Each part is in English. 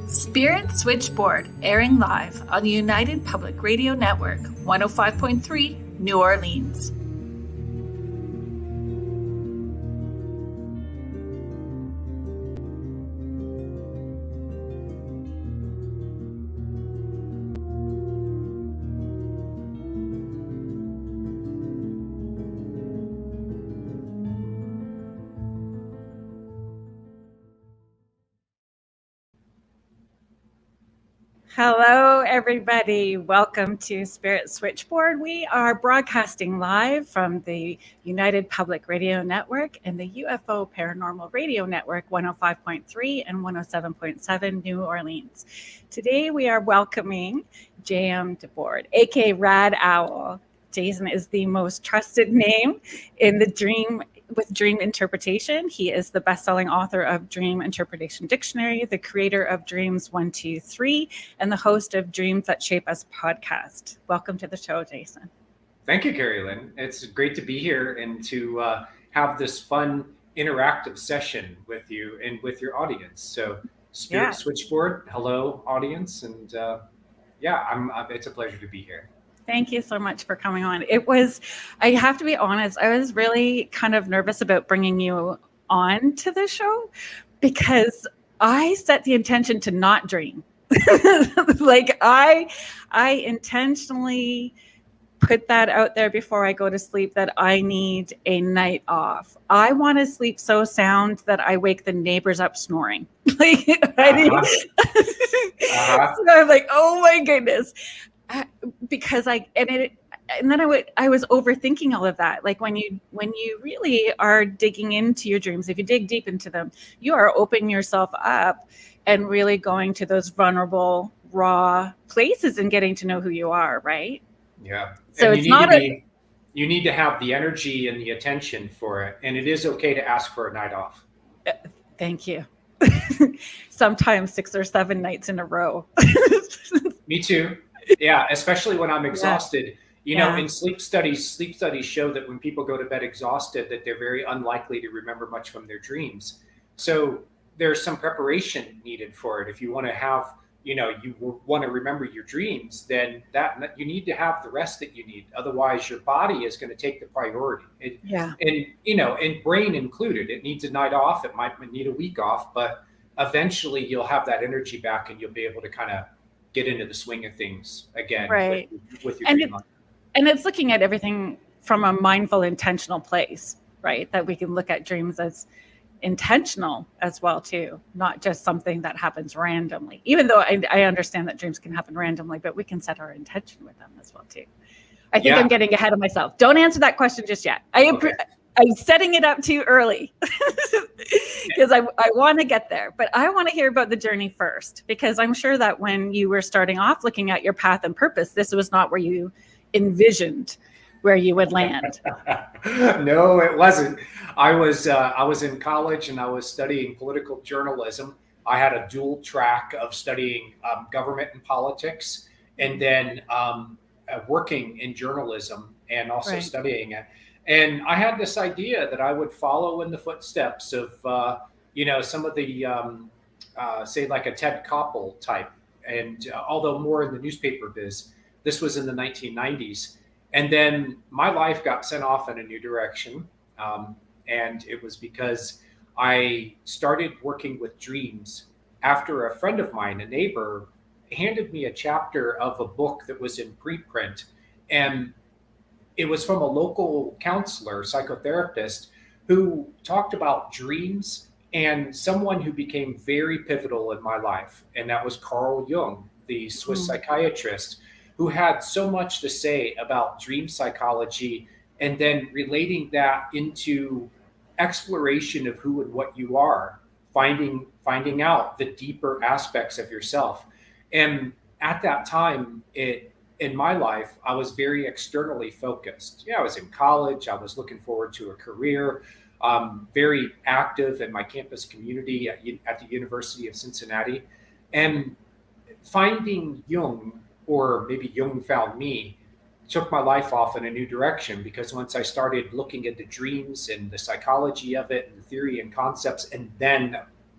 Spirit Switchboard, airing live on the United Public Radio Network, 105.3, New Orleans. Hello, everybody. Welcome to Spirit Switchboard. We are broadcasting live from the United Public Radio Network and the UFO Paranormal Radio Network, 105.3 and 107.7 New Orleans. Today, we are welcoming J.M Debord, aka RadOwl. Jason is the most trusted name in the dream interpretation. He is the best-selling author of Dream Interpretation Dictionary, the creator of Dreams 1, 2, 3, and the host of Dreams That Shape Us podcast. Welcome to the show, Jason. Thank you, Carrie Lynn. It's great to be here and to have this fun interactive session with you and with your audience. So Spirit Switchboard, hello audience. And it's a pleasure to be here. Thank you so much for coming on. I have to be honest, I was really kind of nervous about bringing you on to the show because I set the intention to not dream. I intentionally put that out there before I go to sleep that I need a night off. I want to sleep so sound that I wake the neighbors up snoring. So I'm like, oh my goodness. Because I was overthinking all of that. Like when you really are digging into your dreams, if you dig deep into them, you are opening yourself up and really going to those vulnerable, raw places and getting to know who you are, right? Yeah. So and you need to have the energy and the attention for it, and it is okay to ask for a night off. Thank you. Sometimes 6 or 7 nights in a row. Me too. Yeah, especially when I'm exhausted. You know, in sleep studies show that when people go to bed exhausted, that they're very unlikely to remember much from their dreams. So there's some preparation needed for it. If you want to have, you want to remember your dreams, then that you need to have the rest that you need. Otherwise, your body is going to take the priority. And brain included. It needs a night off. It might need a week off, but eventually you'll have that energy back and you'll be able to kind of get into the swing of things again, right? With your dream life. And it's looking at everything from a mindful, intentional place, right? That we can look at dreams as intentional as well too, not just something that happens randomly. Even though I understand that dreams can happen randomly, but we can set our intention with them as well too. I think I'm getting ahead of myself. Don't answer that question just yet. I'm setting it up too early because I want to get there, but I want to hear about the journey first, because I'm sure that when you were starting off looking at your path and purpose, this was not where you envisioned where you would land. No, it wasn't. I was in college and I was studying political journalism. I had a dual track of studying government and politics, and then working in journalism and also studying it. And I had this idea that I would follow in the footsteps of, some of the, say like a Ted Koppel type. And although more in the newspaper biz, this was in the 1990s. And then my life got sent off in a new direction. And it was because I started working with dreams after a friend of mine, a neighbor, handed me a chapter of a book that was in preprint. And it was from a local counselor, psychotherapist, who talked about dreams and someone who became very pivotal in my life. And that was Carl Jung, the Swiss psychiatrist, who had so much to say about dream psychology and then relating that into exploration of who and what you are, finding out the deeper aspects of yourself. And at that time, in my life, I was very externally focused. I was in college. I was looking forward to a career, very active in my campus community at the University of Cincinnati. And finding Jung, or maybe Jung found me, took my life off in a new direction, because once I started looking at the dreams and the psychology of it and the theory and concepts, and then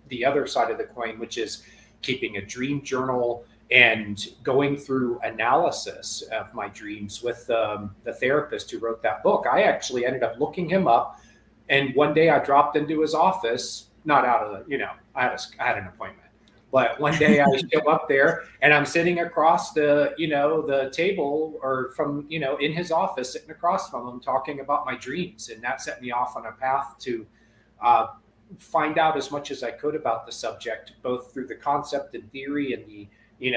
the other side of the coin, which is keeping a dream journal and going through analysis of my dreams with the therapist who wrote that book. I actually ended up looking him up, and one day I dropped into his office, not out of the, I had an appointment, but one day I show up there and I'm sitting across the table, or from, in his office, sitting across from him, talking about my dreams. And that set me off on a path to find out as much as I could about the subject, both through the concept and theory and the,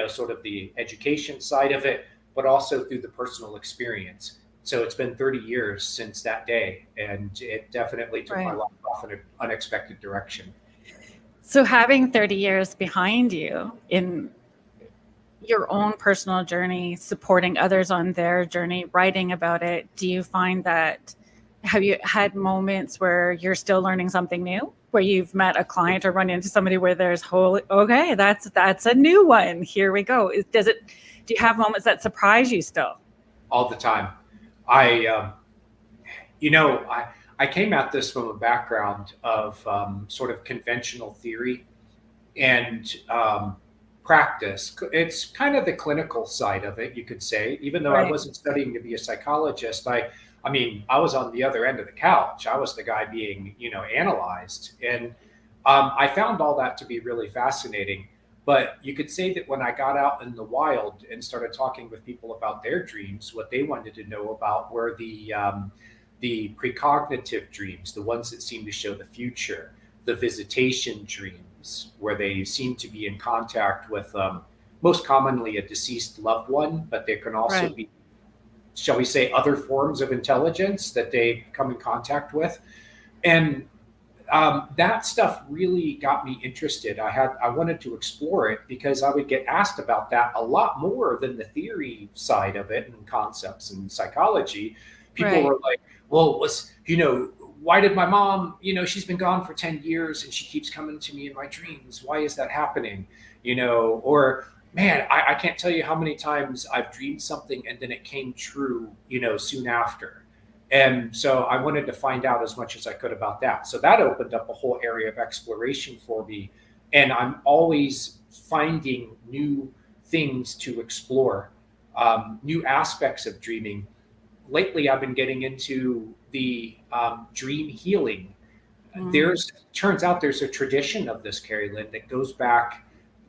sort of the education side of it, but also through the personal experience. So it's been 30 years since that day, and it definitely took my life off in an unexpected direction. So having 30 years behind you in your own personal journey, supporting others on their journey, writing about it, do you find that, have you had moments where you're still learning something new, where you've met a client or run into somebody where there's okay, that's a new one, here we go? Do you have moments that surprise you still? All the time. I came at this from a background of sort of conventional theory and practice. It's kind of the clinical side of it, you could say. Even though I wasn't studying to be a psychologist, I was on the other end of the couch. I was the guy being, analyzed. And I found all that to be really fascinating. But you could say that when I got out in the wild and started talking with people about their dreams, what they wanted to know about were the precognitive dreams, the ones that seem to show the future, the visitation dreams, where they seem to be in contact with most commonly a deceased loved one, but there can also be, shall we say, other forms of intelligence that they come in contact with. And that stuff really got me interested. I wanted to explore it because I would get asked about that a lot more than the theory side of it and concepts and psychology. People were like, well, why did my mom, she's been gone for 10 years and she keeps coming to me in my dreams. Why is that happening? Or man, I can't tell you how many times I've dreamed something and then it came true, soon after. And so I wanted to find out as much as I could about that. So that opened up a whole area of exploration for me. And I'm always finding new things to explore, new aspects of dreaming. Lately, I've been getting into the dream healing. Turns out there's a tradition of this, Carrie Lynn, that goes back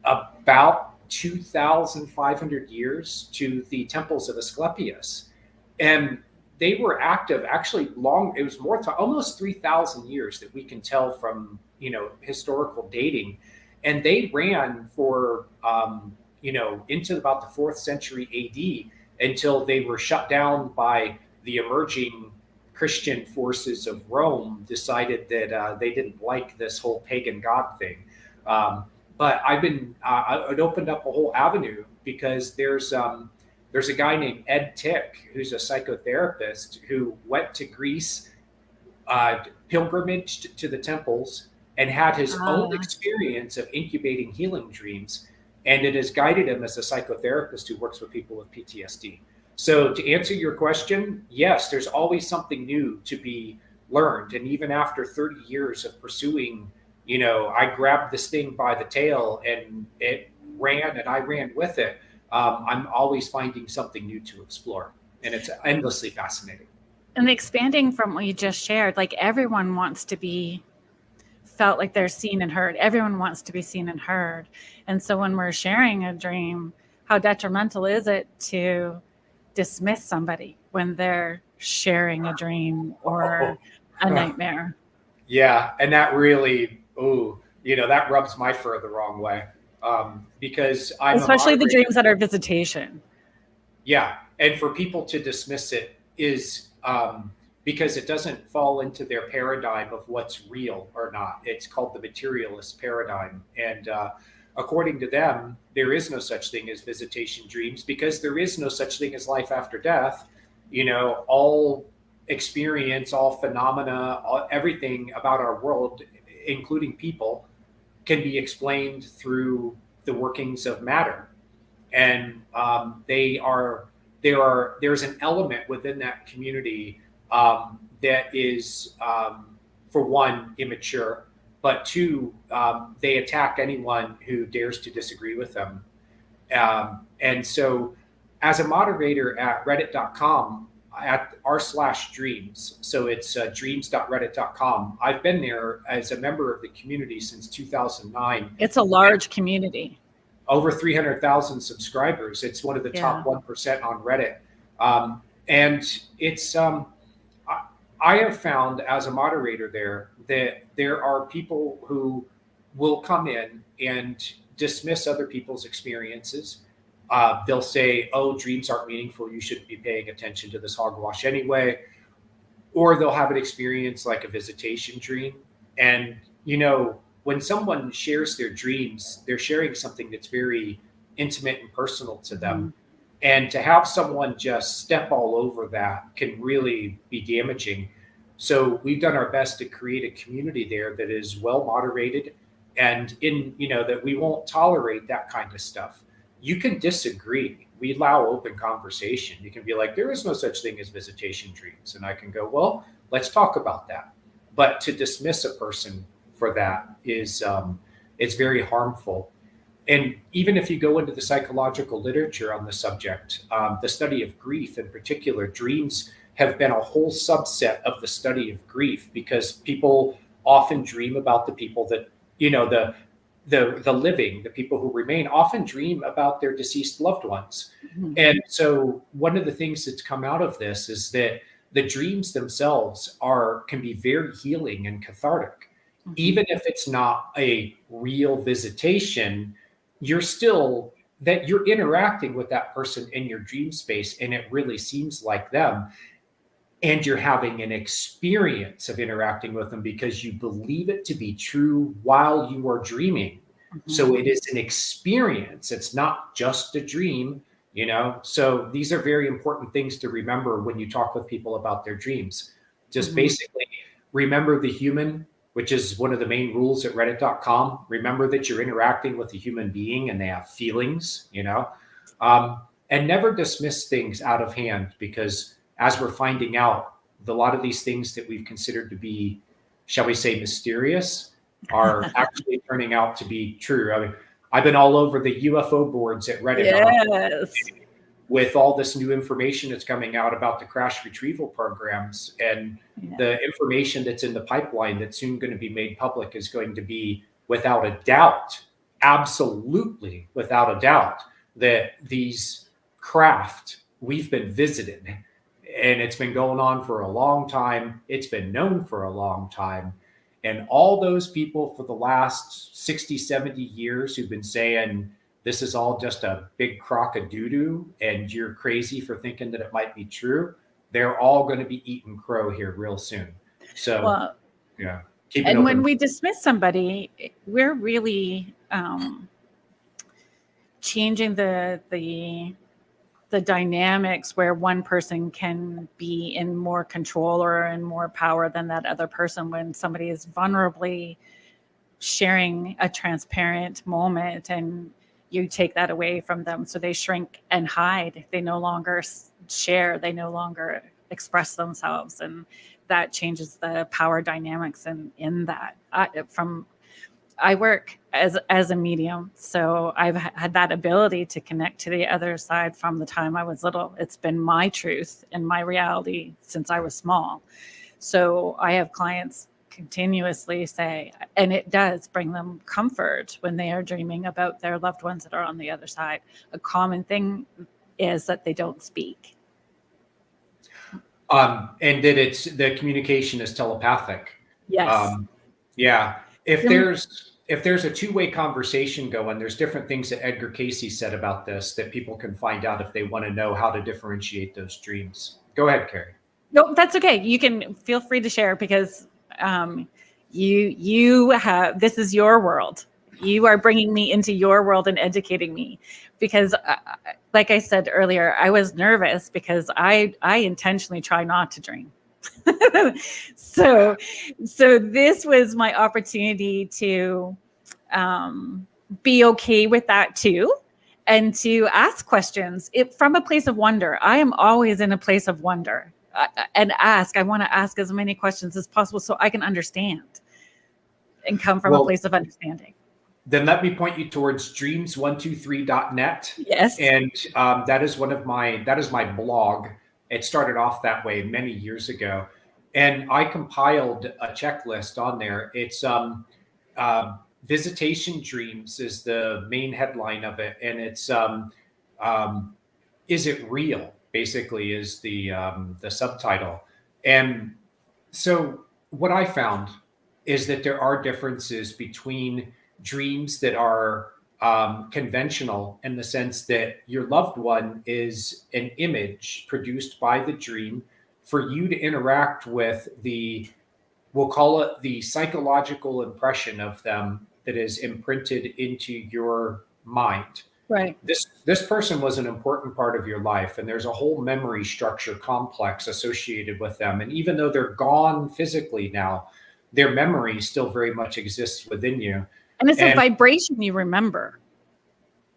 about 2,500 years to the temples of Asclepius. And they were active actually long. It was almost 3,000 years that we can tell from, historical dating. And they ran for, into about the 4th century AD until they were shut down by the emerging Christian forces of Rome, decided that they didn't like this whole pagan god thing. But it opened up a whole avenue because there's a guy named Ed Tick, who's a psychotherapist, who went to Greece, pilgrimaged to the temples, and had his own experience of incubating healing dreams. And it has guided him as a psychotherapist who works with people with PTSD. So to answer your question, yes, there's always something new to be learned. And even after 30 years of pursuing, I grabbed this thing by the tail and it ran and I ran with it. I'm always finding something new to explore, and it's endlessly fascinating. And expanding from what you just shared, like everyone wants to be felt like they're seen and heard. Everyone wants to be seen and heard. And so when we're sharing a dream, how detrimental is it to dismiss somebody when they're sharing a dream or a nightmare? Yeah. And that really, that rubs my fur the wrong way. Because especially the dreams that are visitation. Yeah. And for people to dismiss it is because it doesn't fall into their paradigm of what's real or not. It's called the materialist paradigm. And according to them, there is no such thing as visitation dreams because there is no such thing as life after death. All experience, all phenomena, everything about our world, including people, can be explained through the workings of matter. And there's an element within that community that is, for one, immature, but two, they attack anyone who dares to disagree with them. And so as a moderator at reddit.com, at r/dreams, so it's dreams.reddit.com, I've been there as a member of the community since 2009. It's a large community. Over 300,000 subscribers. It's one of the top 1% on Reddit. And it's, I have found as a moderator there that there are people who will come in and dismiss other people's experiences. They'll say, oh, dreams aren't meaningful. You shouldn't be paying attention to this hogwash anyway. Or they'll have an experience like a visitation dream. And, you know, when someone shares their dreams, they're sharing something that's very intimate and personal to them. Mm-hmm. And to have someone just step all over that can really be damaging. So we've done our best to create a community there that is well moderated and that we won't tolerate that kind of stuff. You can disagree. We allow open conversation. You can be like, there is no such thing as visitation dreams. And I can go, well, let's talk about that. But to dismiss a person for that is, it's very harmful. And even if you go into the psychological literature on the subject, the study of grief in particular, dreams have been a whole subset of the study of grief, because people often dream about the people that, the living, the people who remain, often dream about their deceased loved ones. Mm-hmm. And so one of the things that's come out of this is that the dreams themselves can be very healing and cathartic. Mm-hmm. Even if it's not a real visitation, you're interacting with that person in your dream space, and it really seems like them. And you're having an experience of interacting with them because you believe it to be true while you are dreaming. Mm-hmm. So it is an experience. It's not just a dream, So these are very important things to remember when you talk with people about their dreams. Just mm-hmm. basically remember the human, which is one of the main rules at reddit.com. Remember that you're interacting with a human being and they have feelings, and never dismiss things out of hand, because as we're finding out, a lot of these things that we've considered to be, shall we say, mysterious are actually turning out to be true. I mean, I've been all over the UFO boards at Reddit. Yes. With all this new information that's coming out about the crash retrieval programs, and the information that's in the pipeline that's soon going to be made public is going to be, without a doubt, absolutely without a doubt, that these craft, we've been visited. And it's been going on for a long time. It's been known for a long time. And all those people for the last 60, 70 years who've been saying, this is all just a big crock of doo-doo and you're crazy for thinking that it might be true, they're all going to be eating crow here real soon. So, keep it open. When we dismiss somebody, we're really changing the dynamics where one person can be in more control or in more power than that other person. When somebody is vulnerably sharing a transparent moment and you take that away from them, so they shrink and hide, they no longer share, they no longer express themselves, and that changes the power dynamics in that. I work as a medium, so I've had that ability to connect to the other side from the time I was little. It's been my truth and my reality since I was small. So I have clients continuously say, and it does bring them comfort when they are dreaming about their loved ones that are on the other side. A common thing is that they don't speak. And that the communication is telepathic. Yes. If there's a two-way conversation going, there's different things that Edgar Cayce said about this that people can find out if they want to know how to differentiate those dreams. Go ahead, Carrie. No, that's okay. You can feel free to share, because you have, this is your world. You are bringing me into your world and educating me, because like I said earlier, I was nervous because I intentionally try not to dream. So this was my opportunity to be okay with that too, and to ask questions from a place of wonder. I am always in a place of wonder, and I want to ask as many questions as possible so I can understand. and come from a Well, place of understanding. then let me point you towards dreams123.net. Yes. And that is my blog. It started off that way many years ago. And I compiled a checklist on there. It's visitation dreams is the main headline of it. And it's um, is it real? Basically is the subtitle. And so what I found is that there are differences between dreams that are conventional in the sense that your loved one is an image produced by the dream for you to interact with we'll call it the psychological impression of them that is imprinted into your mind. Right. This person was an important part of your life, and there's a whole memory structure complex associated with them. And even though they're gone physically now, their memory still very much exists within you. And it's a vibration you remember.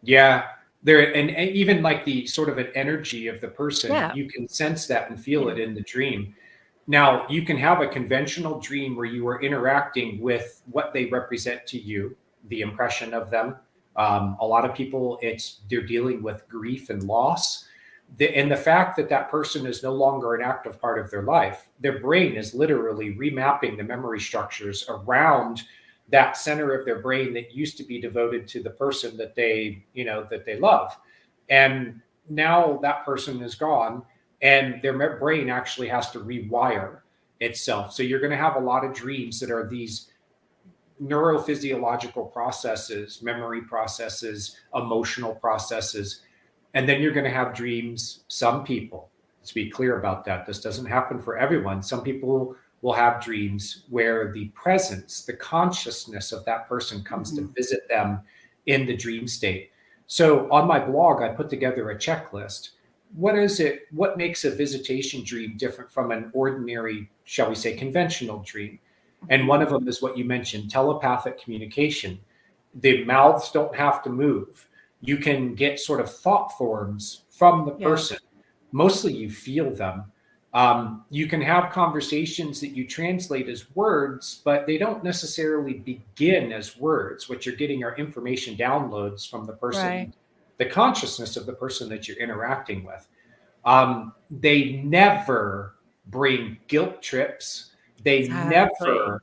Yeah. And even like the sort of an energy of the person, you can sense that and feel it in the dream. Now, you can have a conventional dream where you are interacting with what they represent to you, the impression of them. A lot of people, they're dealing with grief and loss. And the fact that that person is no longer an active part of their life, their brain is literally remapping the memory structures around that center of their brain that used to be devoted to the person that they love. And now that person is gone, and their brain actually has to rewire itself. So you're going to have a lot of dreams that are these neurophysiological processes, memory processes, emotional processes. And then you're going to have dreams. Some people, let's be clear about that. This doesn't happen for everyone. Some people will have dreams where the presence, the consciousness of that person comes to visit them in the dream state. So on my blog, I put together a checklist. What makes a visitation dream different from an ordinary, shall we say, conventional dream? And one of them is what you mentioned, telepathic communication. The mouths don't have to move. You can get sort of thought forms from the person. Mostly you feel them. You can have conversations that you translate as words, but they don't necessarily begin as words. What you're getting are information downloads from the person, the consciousness of the person that you're interacting with. They never bring guilt trips. They never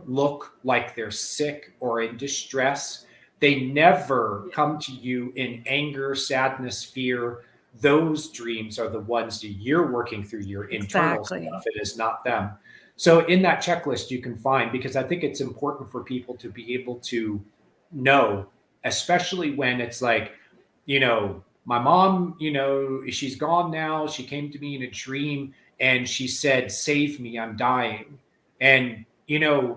look like they're sick or in distress. They never come to you in anger, sadness, fear. Those dreams are the ones that you're working through your internal stuff. It is not them. So in that checklist you can find, because I think it's important for people to be able to know, especially when it's like, my mom, she's gone now. She came to me in a dream and she said, "Save me, I'm dying." And,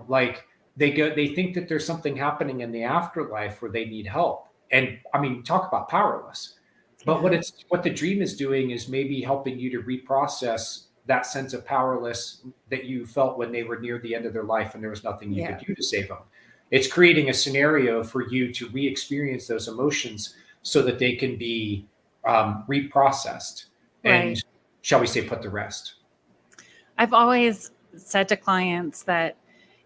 like they think that there's something happening in the afterlife where they need help. And I mean, talk about powerless. But what the dream is doing is maybe helping you to reprocess that sense of powerless that you felt when they were near the end of their life and there was nothing you could do to save them. It's creating a scenario for you to re-experience those emotions so that they can be reprocessed and, shall we say, put to rest. I've always said to clients that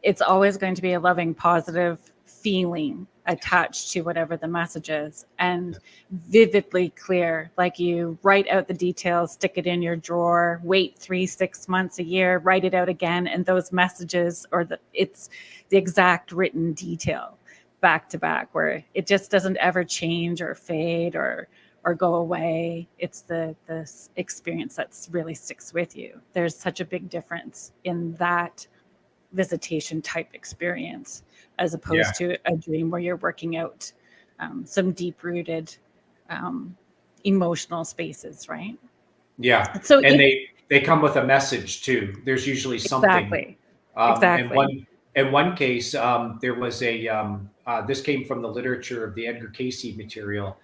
it's always going to be a loving, positive feeling attached to whatever the message is, and vividly clear. Like, you write out the details, stick it in your drawer, wait 3-6 months, a year, write it out again, and those messages, it's the exact written detail back to back, where it just doesn't ever change or fade or go away. It's the experience that's really sticks with you. There's such a big difference in that visitation type experience as opposed to a dream where you're working out some deep-rooted emotional spaces, right? Yeah. So they come with a message too. There's usually something. Exactly. In one case, there was this came from the literature of the Edgar Cayce material.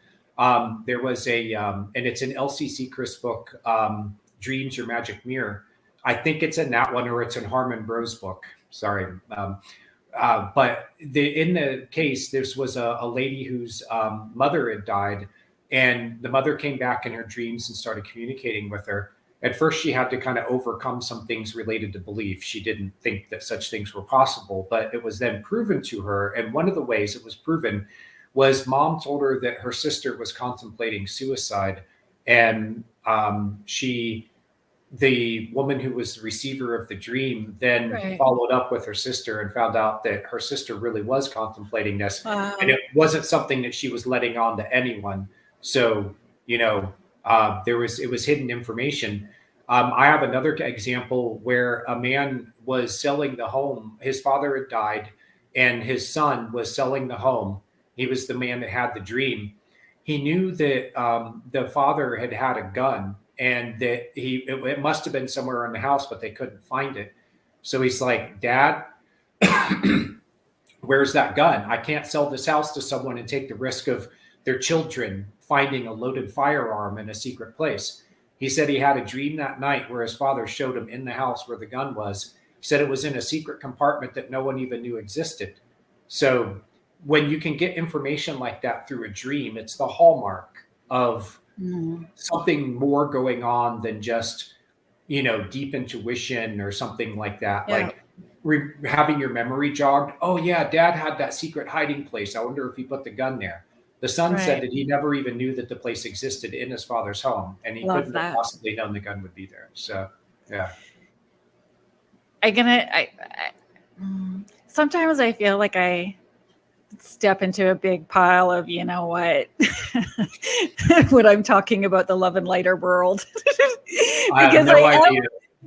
There was and it's an Elsie Sechrist book, Dreams, Your Magic Mirror. I think it's in that one, or it's in Harmon Bro's book. Sorry. But in the case, this was a lady whose mother had died, and the mother came back in her dreams and started communicating with her. At first, she had to kind of overcome some things related to belief. She didn't think that such things were possible, but it was then proven to her. And one of the ways it was proven was mom told her that her sister was contemplating suicide. And the woman who was the receiver of the dream then Right. followed up with her sister and found out that her sister really was contemplating this. Wow. And it wasn't something that she was letting on to anyone. So, it was hidden information. I have another example where a man was selling the home. His father had died, and his son was selling the home. He was the man that had the dream. He knew that the father had a gun, and that it must have been somewhere in the house, but they couldn't find it. So he's like, Dad, where's that gun? I can't sell this house to someone and take the risk of their children finding a loaded firearm in a secret place. He said he had a dream that night where his father showed him in the house where the gun was. He said it was in a secret compartment that no one even knew existed. So when you can get information like that through a dream, it's the hallmark of something more going on than just, deep intuition or something like that. Yeah. Like having your memory jogged. Oh yeah, Dad had that secret hiding place. I wonder if he put the gun there. The son said that he never even knew that the place existed in his father's home, and he couldn't have possibly known the gun would be there. So, yeah. Sometimes I feel like I step into a big pile of, when I'm talking about the love and lighter world. Because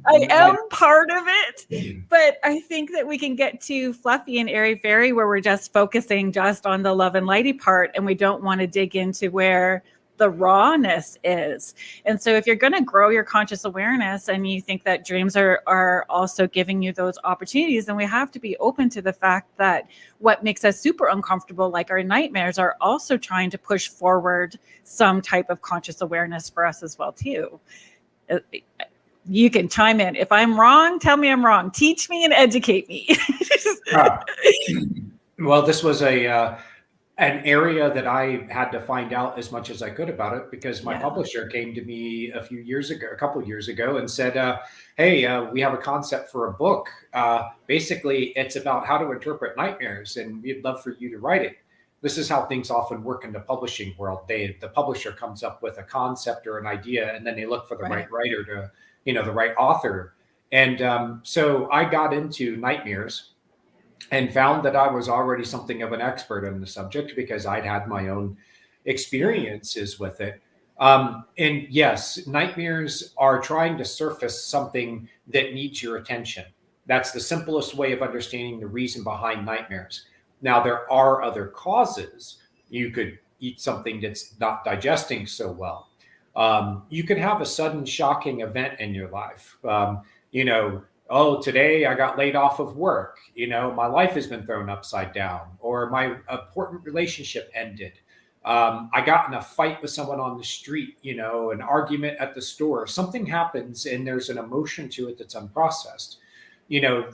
I am part of it, but I think that we can get too fluffy and airy-fairy where we're just focusing just on the love and lighty part, and we don't want to dig into where the rawness is. And so if you're going to grow your conscious awareness and you think that dreams are also giving you those opportunities, then we have to be open to the fact that what makes us super uncomfortable, like our nightmares, are also trying to push forward some type of conscious awareness for us as well too. You can chime in. If I'm wrong, tell me I'm wrong. Teach me and educate me. Well, this was an area that I had to find out as much as I could about it, because my publisher came to me a couple of years ago, and said, hey, we have a concept for a book. Basically, it's about how to interpret nightmares, and we'd love for you to write it. This is how things often work in the publishing world. The publisher comes up with a concept or an idea, and then they look for the right writer to, the right author. And so I got into nightmares and found that I was already something of an expert in the subject because I'd had my own experiences with it. And yes, nightmares are trying to surface something that needs your attention. That's the simplest way of understanding the reason behind nightmares. Now, there are other causes. You could eat something that's not digesting so well. You could have a sudden shocking event in your life. Oh, today I got laid off of work. My life has been thrown upside down, or my important relationship ended. I got in a fight with someone on the street, an argument at the store. Something happens and there's an emotion to it that's unprocessed.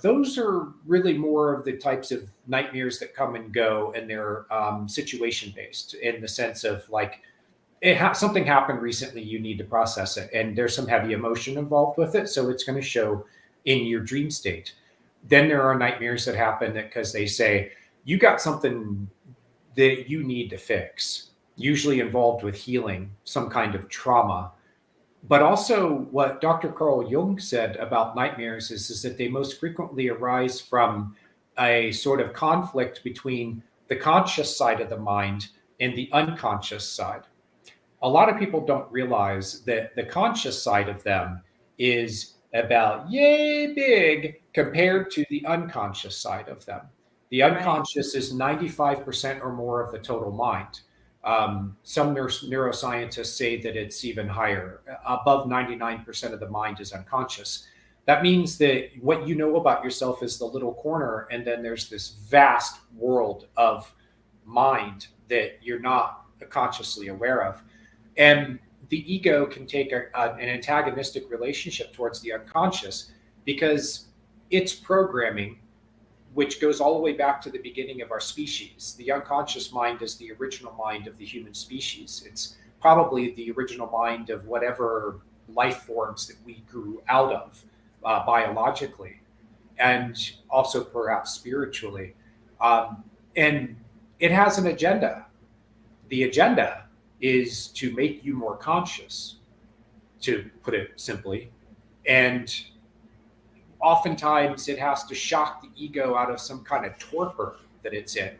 Those are really more of the types of nightmares that come and go, and they're situation based, in the sense of like, something happened recently, you need to process it, and there's some heavy emotion involved with it, so it's going to show in your dream state. Then there are nightmares that happen because they say you got something that you need to fix, usually involved with healing, some kind of trauma. But also what Dr. Carl Jung said about nightmares is that they most frequently arise from a sort of conflict between the conscious side of the mind and the unconscious side. A lot of people don't realize that the conscious side of them is about yay big compared to the unconscious side of them. The unconscious is 95% or more of the total mind. Some neuroscientists say that it's even higher. Above 99% of the mind is unconscious. That means that what you know about yourself is the little corner, and then there's this vast world of mind that you're not consciously aware of. And the ego can take an antagonistic relationship towards the unconscious because it's programming, which goes all the way back to the beginning of our species. The unconscious mind is the original mind of the human species. It's probably the original mind of whatever life forms that we grew out of biologically, and also perhaps spiritually. And it has an agenda. The agenda is to make you more conscious, to put it simply. And oftentimes it has to shock the ego out of some kind of torpor that it's in.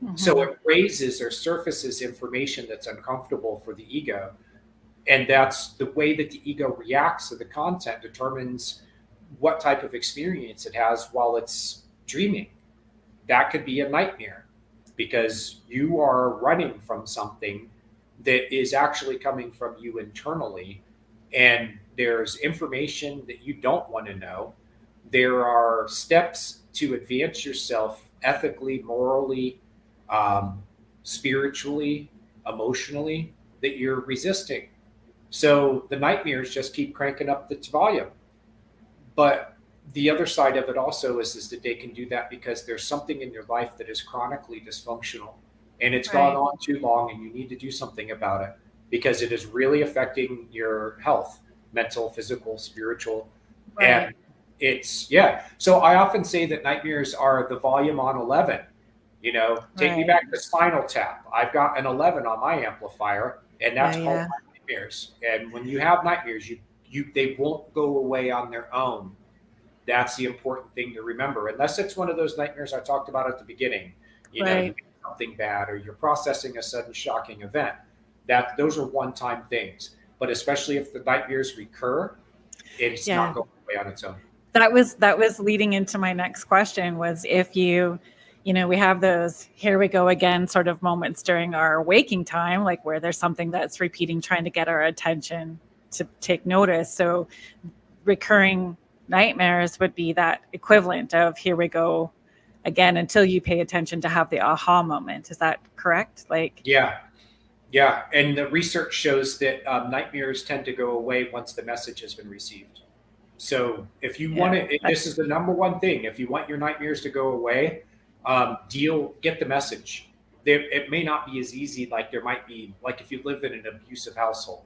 Mm-hmm. So it raises or surfaces information that's uncomfortable for the ego. And that's the way that the ego reacts to the content determines what type of experience it has while it's dreaming. That could be a nightmare because you are running from something that is actually coming from you internally. And there's information that you don't want to know. There are steps to advance yourself ethically, morally, spiritually, emotionally that you're resisting. So the nightmares just keep cranking up the volume. But the other side of it also is that they can do that because there's something in your life that is chronically dysfunctional and it's gone on too long and you need to do something about it because it is really affecting your health, mental, physical, spiritual. Right. And it's, So I often say that nightmares are the volume on 11. Take me back to Spinal Tap. I've got an 11 on my amplifier, and that's called nightmares. And when you have nightmares, they won't go away on their own. That's the important thing to remember. Unless it's one of those nightmares I talked about at the beginning, you know, something bad, or you're processing a sudden shocking event. Those are one-time things. But especially if the nightmares recur, it's not going away on its own. That was leading into my next question was if we have those here we go again sort of moments during our waking time, like where there's something that's repeating, trying to get our attention to take notice. So recurring nightmares would be that equivalent of here we go again until you pay attention to have the aha moment. Is that correct? Yeah. And the research shows that nightmares tend to go away once the message has been received. So if you want to, this is the number one thing. If you want your nightmares to go away, get the message. It may not be as easy. Like there might be, like if you live in an abusive household,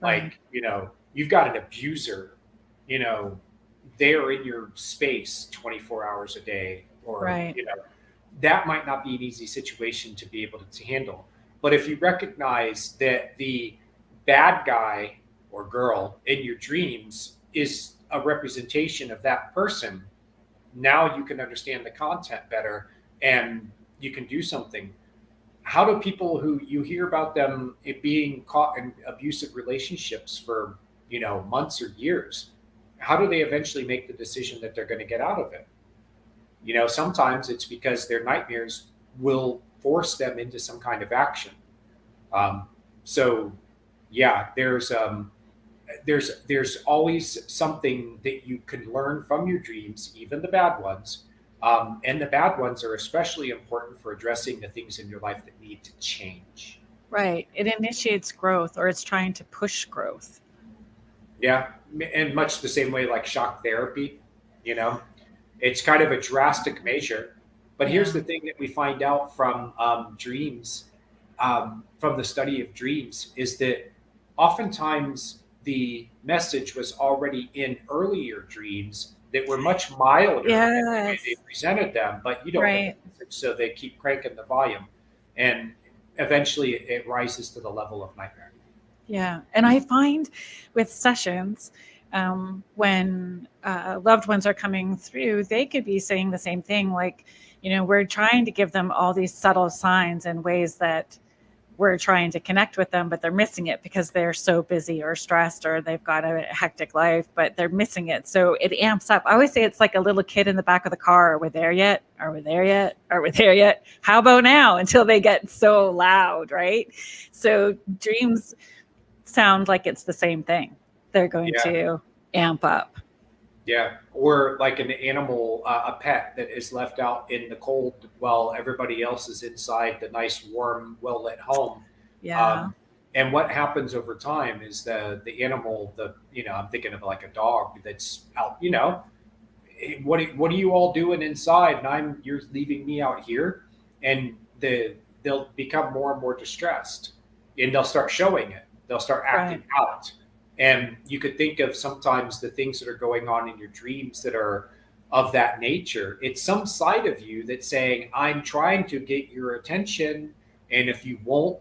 like, you've got an abuser, they're in your space 24 hours a day, or, that might not be an easy situation to be able to handle. But if you recognize that the bad guy or girl in your dreams is a representation of that person, now you can understand the content better and you can do something. How do people who you hear about them being caught in abusive relationships for, months or years, how do they eventually make the decision that they're going to get out of it? Sometimes it's because their nightmares will force them into some kind of action. There's always something that you can learn from your dreams, even the bad ones. And the bad ones are especially important for addressing the things in your life that need to change. Right. It initiates growth, or it's trying to push growth. Yeah. And much the same way like shock therapy, it's kind of a drastic measure. But here's the thing that we find out from dreams, from the study of dreams, is that oftentimes the message was already in earlier dreams that were much milder than the way they presented them, but you don't get the message, so they keep cranking the volume, and eventually it rises to the level of nightmare. Yeah, and I find with sessions, when loved ones are coming through, they could be saying the same thing, like, we're trying to give them all these subtle signs and ways that we're trying to connect with them, but they're missing it because they're so busy or stressed or they've got a hectic life, but they're missing it. So it amps up. I always say it's like a little kid in the back of the car. Are we there yet? Are we there yet? Are we there yet? How about now? Until they get so loud, right? So dreams sound like it's the same thing. They're going to amp up. Yeah. Or like an animal, a pet that is left out in the cold while everybody else is inside the nice, warm, well-lit home. Yeah. And what happens over time is the animal, I'm thinking of like a dog that's out, what are you all doing inside? And you're leaving me out here. And they'll become more and more distressed, and they'll start showing it. They'll start acting out. And you could think of sometimes the things that are going on in your dreams that are of that nature. It's some side of you that's saying, I'm trying to get your attention. And if you won't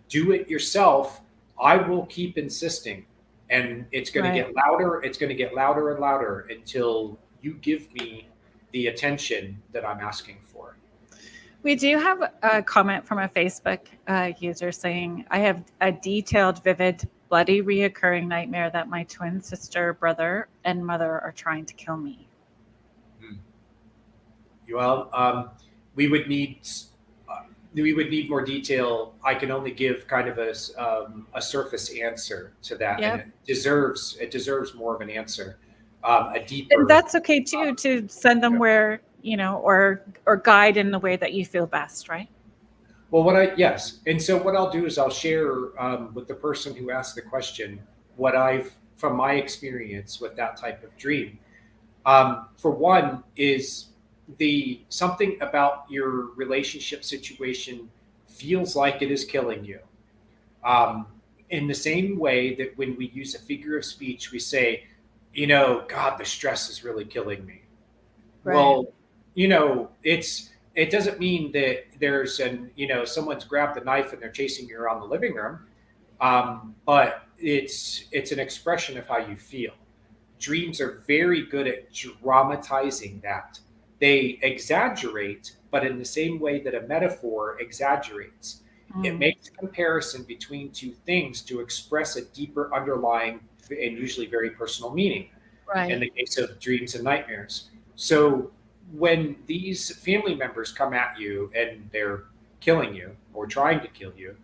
do it yourself, I will keep insisting. And it's going to Right. get louder. It's going to get louder and louder until you give me the attention that I'm asking for. We do have a comment from a Facebook user saying, I have a detailed, vivid, bloody, reoccurring nightmare that my twin sister, brother, and mother are trying to kill me. Well, we would need more detail. I can only give kind of a surface answer to that, Yep. and it deserves more of an answer, a deeper. And that's okay too, to send them where, or guide in the way that you feel best, right? Well, yes, and so what I'll do is I'll share with the person who asked the question what I've from my experience with that type of dream. For one, is the something about your relationship situation feels like it is killing you. In the same way that when we use a figure of speech, we say, God, the stress is really killing me. Right. Well, it doesn't mean that there's someone's grabbed the knife and they're chasing you around the living room, but it's an expression of how you feel. Dreams are very good at dramatizing that. They exaggerate, but in the same way that a metaphor exaggerates. It makes a comparison between two things to express a deeper underlying and usually very personal meaning. Right. In the case of dreams and nightmares. So when these family members come at you and they're killing you or trying to kill you,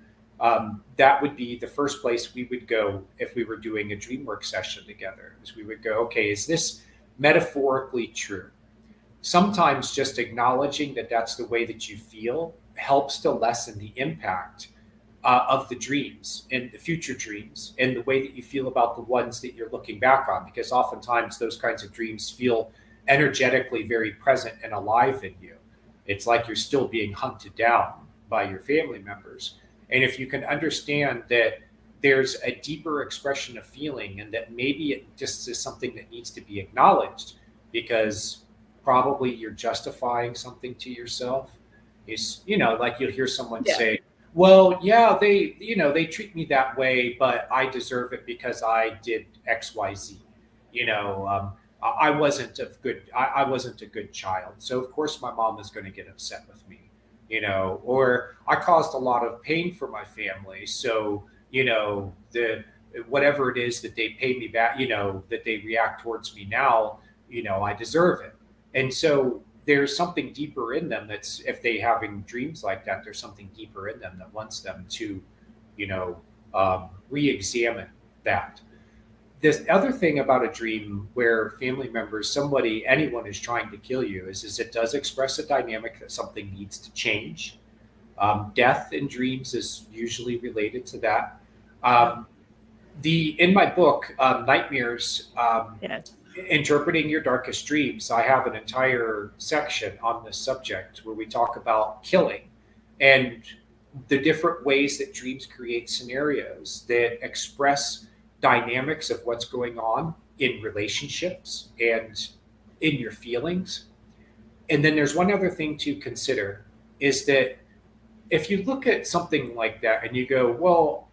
that would be the first place we would go if we were doing a dream work session together. Is we would go, okay, is this metaphorically true? Sometimes just acknowledging that that's the way that you feel helps to lessen the impact of the dreams and the future dreams and the way that you feel about the ones that you're looking back on, because oftentimes those kinds of dreams feel energetically very present and alive in you. It's like you're still being hunted down by your family members. And if you can understand that there's a deeper expression of feeling and that maybe it just is something that needs to be acknowledged because probably you're justifying something to yourself, is, like you'll hear someone say, well, yeah, they treat me that way, but I deserve it because I did XYZ. I wasn't I wasn't a good child. So of course my mom is going to get upset with me, or I caused a lot of pain for my family. So, the whatever it is that they pay me back, that they react towards me now, I deserve it. And so there's something deeper in them that's, if they having dreams like that, there's something deeper in them that wants them to, re-examine that. This other thing about a dream where family members, anyone is trying to kill you is it does express a dynamic that something needs to change. Death in dreams is usually related to that. In my book, Nightmares, Yes. Interpreting Your Darkest Dreams, I have an entire section on this subject where we talk about killing and the different ways that dreams create scenarios that express dynamics of what's going on in relationships and in your feelings. And then there's one other thing to consider is that if you look at something like that and you go, well,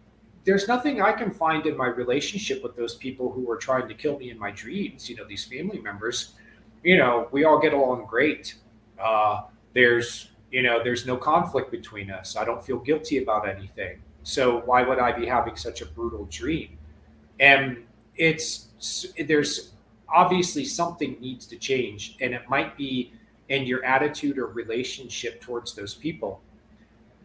there's nothing I can find in my relationship with those people who are trying to kill me in my dreams, these family members, we all get along great. There's no conflict between us. I don't feel guilty about anything. So why would I be having such a brutal dream? And there's obviously something needs to change, and it might be in your attitude or relationship towards those people.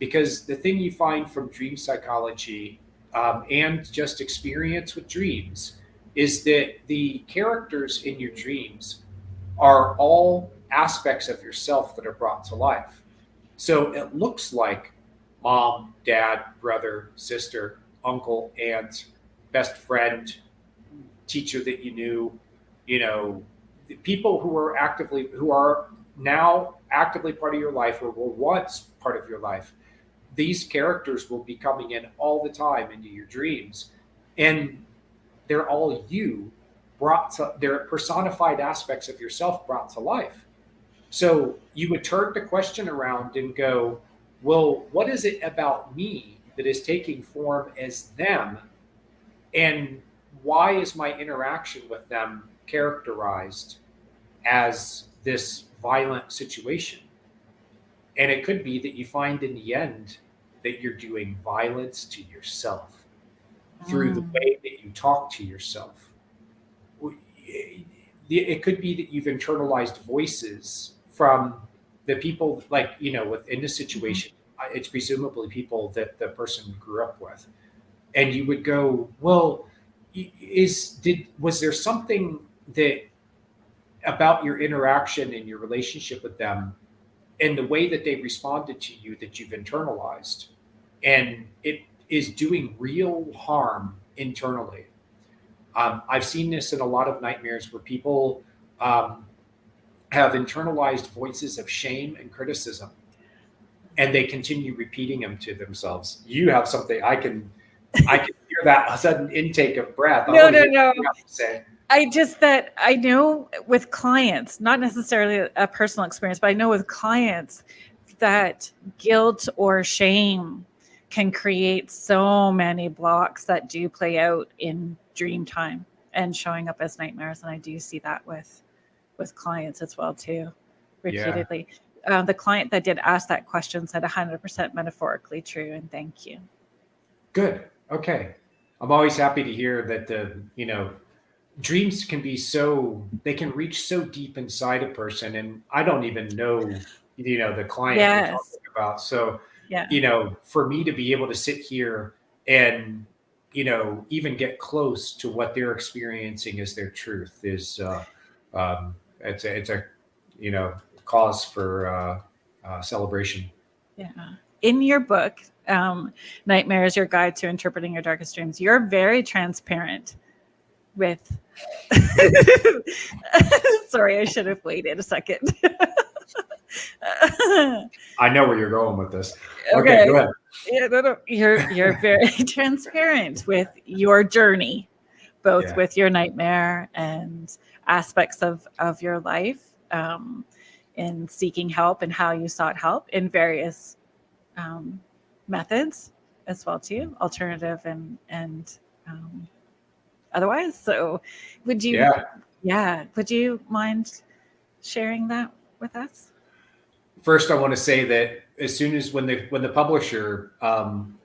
Because the thing you find from dream psychology and just experience with dreams is that the characters in your dreams are all aspects of yourself that are brought to life. So it looks like mom, dad, brother, sister, uncle, aunt, best friend, teacher that you knew, the people who are now actively part of your life or were once part of your life. These characters will be coming in all the time into your dreams. And they're all you they're personified aspects of yourself brought to life. So you would turn the question around and go, well, what is it about me that is taking form as them? And why is my interaction with them characterized as this violent situation? And it could be that you find in the end that you're doing violence to yourself through the way that you talk to yourself. It could be that you've internalized voices from the people, like, within the situation. It's presumably people that the person grew up with. And you would go, well, was there something that about your interaction and your relationship with them and the way that they responded to you that you've internalized, and it is doing real harm internally? I've seen this in a lot of nightmares where people have internalized voices of shame and criticism, and they continue repeating them to themselves. You have something I can hear that sudden intake of breath. No. Say. I know with clients, not necessarily a personal experience, but I know with clients that guilt or shame can create so many blocks that do play out in dream time and showing up as nightmares. And I do see that with clients as well too, repeatedly. Yeah. The client that did ask that question said 100% metaphorically true, and thank you. Good. Okay. I'm always happy to hear that dreams can be they can reach so deep inside a person, and I don't even know, the client you're talking about. So, for me to be able to sit here and, even get close to what they're experiencing as their truth is, it's a cause for celebration. Yeah. In your book, Nightmares, Your Guide to Interpreting Your Darkest Dreams, you're very transparent with sorry, I should have waited a second. I know where you're going with this. Okay, go ahead. Yeah, no. You're very transparent with your journey, both with your nightmare and aspects of your life, in seeking help and how you sought help in various methods as well too, alternative and otherwise. So would you mind sharing that with us? First, I want to say that as soon as when the publisher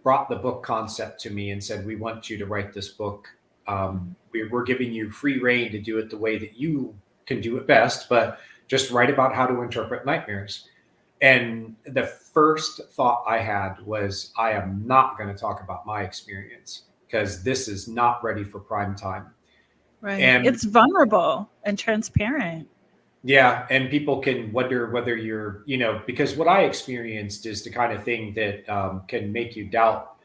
brought the book concept to me and said, we want you to write this book, we're giving you free reign to do it the way that you can do it best, but just write about how to interpret nightmares. And the first thought I had was, I am not going to talk about my experience because this is not ready for prime time. Right. And it's vulnerable and transparent. Yeah. And people can wonder whether you're, because what I experienced is the kind of thing that can make you doubt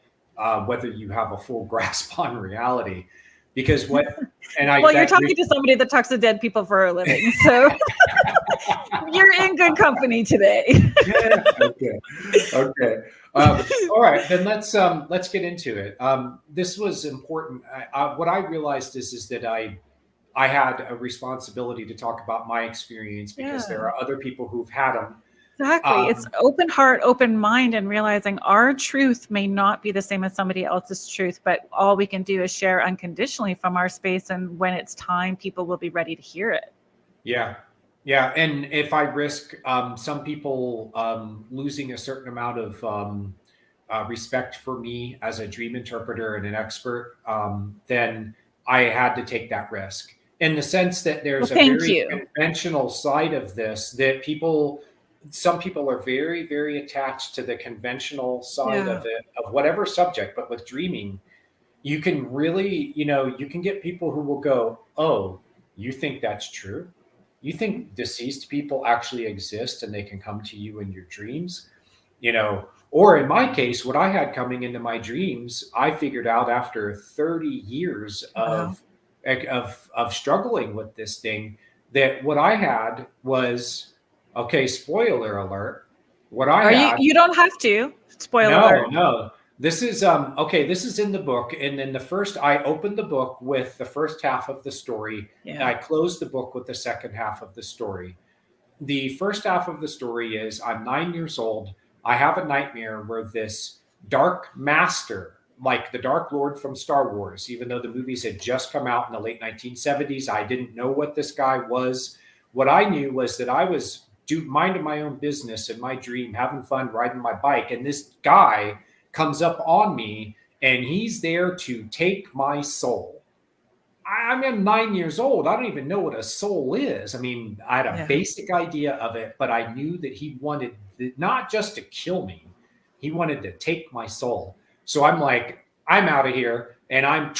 whether you have a full grasp on reality. Because you're talking to somebody that talks to dead people for a living, so you're in good company today. Okay. All right, then let's get into it. This was important. What I realized is that I had a responsibility to talk about my experience because there are other people who've had them. Exactly. It's open heart, open mind, and realizing our truth may not be the same as somebody else's truth, but all we can do is share unconditionally from our space. And when it's time, people will be ready to hear it. Yeah. Yeah. And if I risk some people losing a certain amount of respect for me as a dream interpreter and an expert, then I had to take that risk in the sense that there's a very conventional side of this that some people are very, very attached to the conventional side of it, of whatever subject. But with dreaming, you can really, you can get people who will go, oh, you think that's true? You think deceased people actually exist and they can come to you in your dreams? Or in my case, what I had coming into my dreams, I figured out after 30 years of struggling with this thing, that what I had was, okay, spoiler alert. What I had, you don't have to. Spoiler alert. No. This is okay. This is in the book, and then I opened the book with the first half of the story, and Yeah. I closed the book with the second half of the story. The first half of the story is I'm 9 years old. I have a nightmare where this dark master, like the Dark Lord from Star Wars, even though the movies had just come out in the late 1970s, I didn't know what this guy was. What I knew was that I was minding my own business in my dream, having fun riding my bike, and this guy comes up on me and he's there to take my soul. I'm 9 years old. I don't even know what a soul is. I mean, I had a Yeah. basic idea of it, but I knew that he wanted not just to kill me, he wanted to take my soul. So I'm like, I'm out of here, and I'm,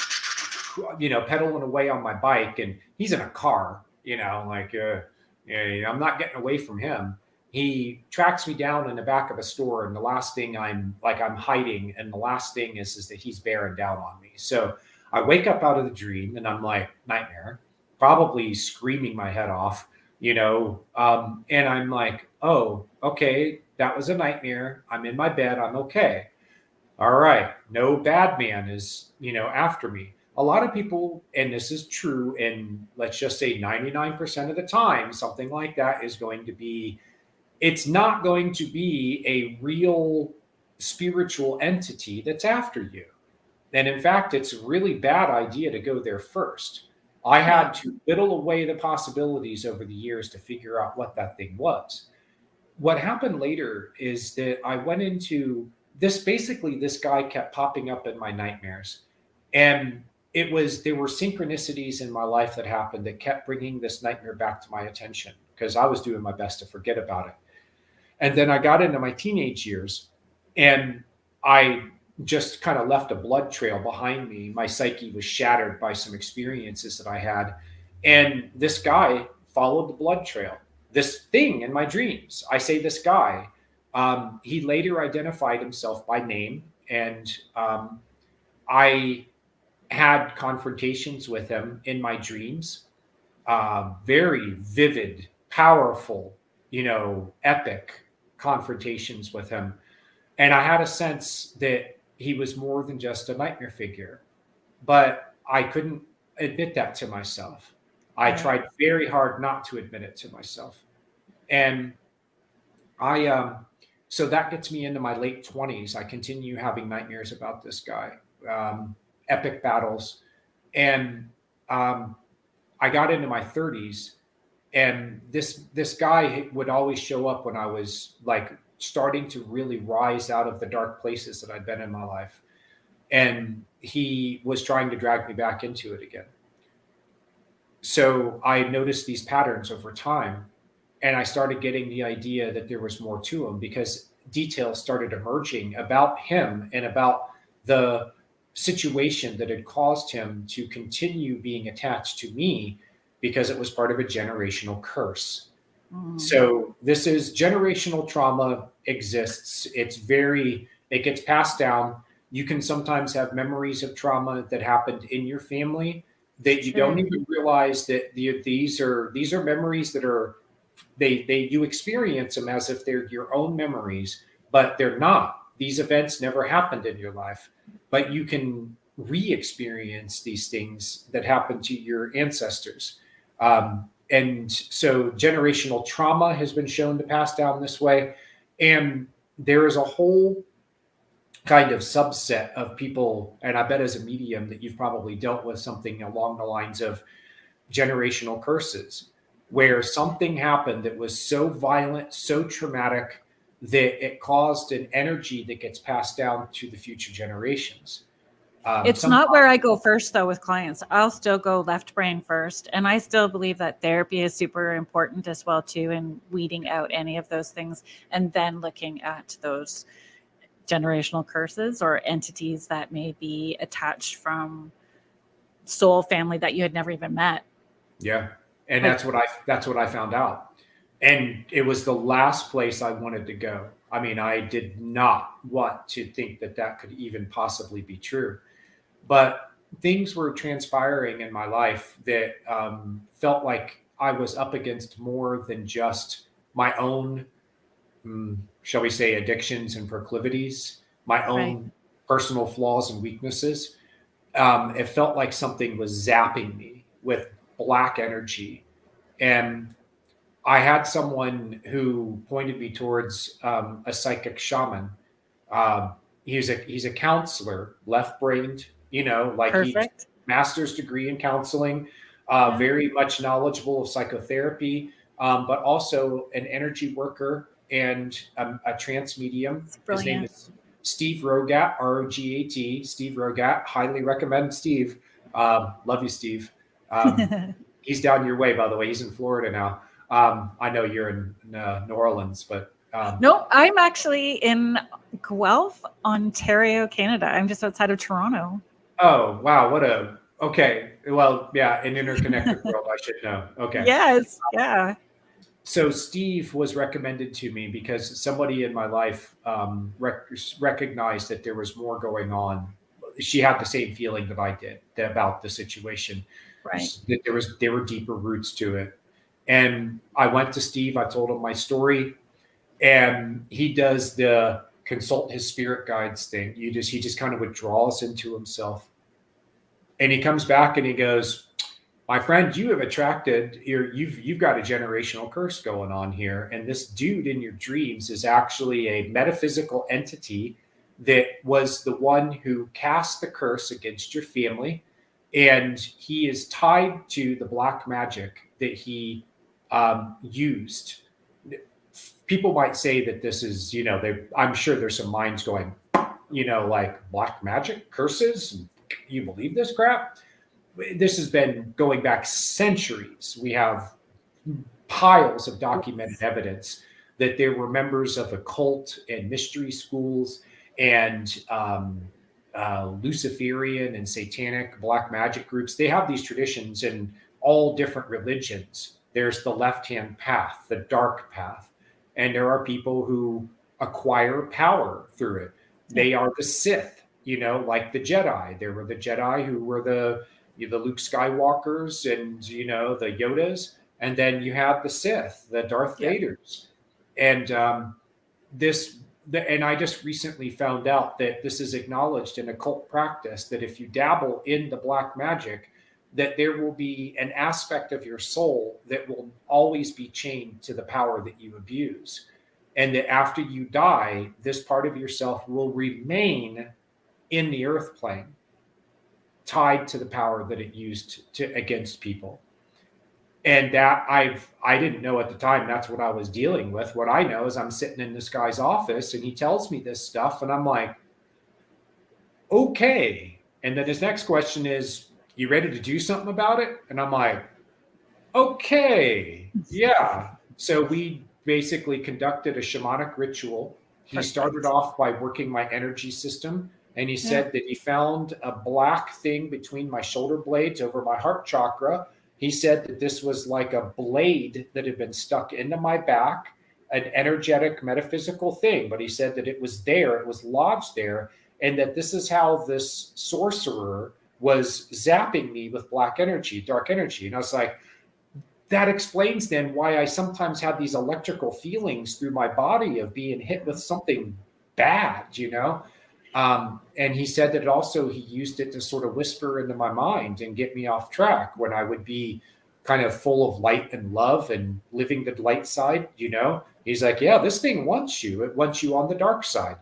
pedaling away on my bike, and he's in a car, like, yeah, I'm not getting away from him. He tracks me down in the back of a store, and the last thing I'm hiding, and the last thing is that he's bearing down on me. So I wake up out of the dream and I'm like, nightmare, probably screaming my head off, and I'm like, oh, okay, that was a nightmare. I'm in my bed. I'm okay. All right. No bad man is, after me. A lot of people, and this is true, and let's just say 99% of the time, something like that is going to be, it's not going to be a real spiritual entity that's after you. And in fact, it's a really bad idea to go there first. I Yeah. had to whittle away the possibilities over the years to figure out what that thing was. What happened later is that I went into this basically, this guy kept popping up in my nightmares. And there were synchronicities in my life that happened that kept bringing this nightmare back to my attention because I was doing my best to forget about it. And then I got into my teenage years and I just kind of left a blood trail behind me. My psyche was shattered by some experiences that I had. And this guy followed the blood trail. This thing in my dreams, I say this guy, he later identified himself by name. And I had confrontations with him in my dreams, very vivid, powerful, epic confrontations with him. And I had a sense that he was more than just a nightmare figure, but I couldn't admit that to myself. I Yeah. tried very hard not to admit it to myself. And so that gets me into my late 20s. I continue having nightmares about this guy, epic battles. And I got into my 30s, and this guy would always show up when I was like starting to really rise out of the dark places that I'd been in my life. And he was trying to drag me back into it again. So I noticed these patterns over time, and I started getting the idea that there was more to him because details started emerging about him and about the situation that had caused him to continue being attached to me because it was part of a generational curse. Mm. So this is generational trauma exists. It gets passed down. You can sometimes have memories of trauma that happened in your family that you don't Sure. even realize that these are memories that are you experience them as if they're your own memories, but they're not. These events never happened in your life, but you can re-experience these things that happened to your ancestors. And so generational trauma has been shown to pass down this way. And there is a whole kind of subset of people, and I bet as a medium that you've probably dealt with something along the lines of generational curses, where something happened that was so violent, so traumatic, that it caused an energy that gets passed down to the future generations. It's Sometimes, not where I go first, though, with clients. I'll still go left brain first. And I still believe that therapy is super important as well, too, in weeding out any of those things and then looking at those generational curses or entities that may be attached from soul family that you had never even met. yeah, and Like, that's what I found out, and it was the last place I wanted to go. I mean, I did not want to think that that could even possibly be true. But things were transpiring in my life that felt like I was up against more than just my own, shall we say, addictions and proclivities, my right. own personal flaws and weaknesses. It felt like something was zapping me with black energy. And I had someone who pointed me towards a psychic shaman. He's a counselor, left-brained, like he's Perfect. master's degree in counseling, Yeah. very much knowledgeable of psychotherapy, but also an energy worker and a trance medium. It's His name brilliant. is Steve Rogat, Rogat. Steve Rogat. Highly recommend Steve. Love you, Steve. He's down your way, by the way. He's in Florida now. I know you're in New Orleans, but No, I'm actually in Guelph, Ontario, Canada. I'm just outside of Toronto. oh wow, okay. Well, yeah, an interconnected world. I should know. Okay. Yes. Yeah. So Steve was recommended to me because somebody in my life recognized that there was more going on. She had the same feeling that I did about the situation. Right. That there were deeper roots to it. And I went to Steve. I told him my story, and he does the consult his spirit guides thing. He just kind of withdraws into himself, and he comes back and he goes, my friend, you have you've got a generational curse going on here. And this dude in your dreams is actually a metaphysical entity that was the one who cast the curse against your family. And he is tied to the black magic that he used. People might say that this is, I'm sure there's some minds going, like black magic, curses. You believe this crap? This has been going back centuries. We have piles of documented evidence that there were members of occult and mystery schools and Luciferian and satanic black magic groups. They have these traditions in all different religions. There's the left-hand path, the dark path, and there are people who acquire power through it. They are the Sith, like the Jedi. There were the Jedi who were the Luke Skywalkers and the Yodas, and then you have the Sith, the Darth Vaders, and and I just recently found out that this is acknowledged in occult practice, that if you dabble in the black magic, that there will be an aspect of your soul that will always be chained to the power that you abuse, and that after you die, this part of yourself will remain in the earth plane, tied to the power that it used against people. And that I didn't know at the time that's what I was dealing with. What I know is I'm sitting in this guy's office and he tells me this stuff and I'm like, okay. And then his next question is, you ready to do something about it? And I'm like, okay, yeah. So we basically conducted a shamanic ritual. He started off by working my energy system. And he said that he found a black thing between my shoulder blades over my heart chakra. He said that this was like a blade that had been stuck into my back, an energetic, metaphysical thing. But he said that it was there, it was lodged there, and that this is how this sorcerer was zapping me with black energy, dark energy. And I was like, that explains then why I sometimes have these electrical feelings through my body of being hit with something bad, And he said that also he used it to sort of whisper into my mind and get me off track when I would be kind of full of light and love and living the light side, He's like, yeah, this thing wants you. It wants you on the dark side.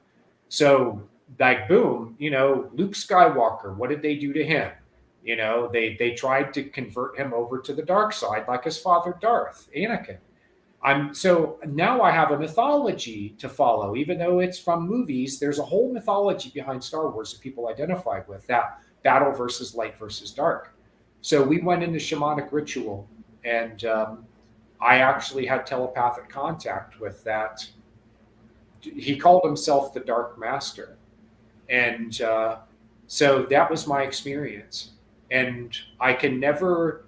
So like, boom, Luke Skywalker, what did they do to him? They tried to convert him over to the dark side like his father Darth, Anakin. So now I have a mythology to follow, even though it's from movies. There's a whole mythology behind Star Wars that people identify with, that battle versus light versus dark. So we went into shamanic ritual, and I actually had telepathic contact with that. He called himself the Dark Master. And so that was my experience. And I can never,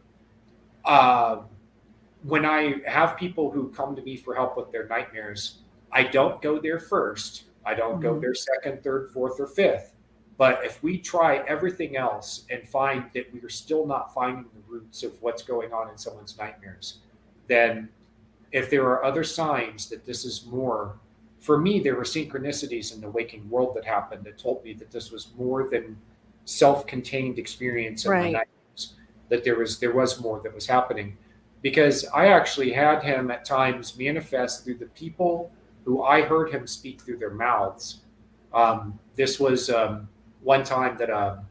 when I have people who come to me for help with their nightmares, I don't go there first. I don't go there second, third, fourth, or fifth. But if we try everything else and find that we are still not finding the roots of what's going on in someone's nightmares, then if there are other signs that this is more for me, there were synchronicities in the waking world that happened that told me that this was more than self-contained experience in my Right. nightmares, that there was more that was happening, because I actually had him at times manifest through the people who I heard him speak through their mouths. This was one time that,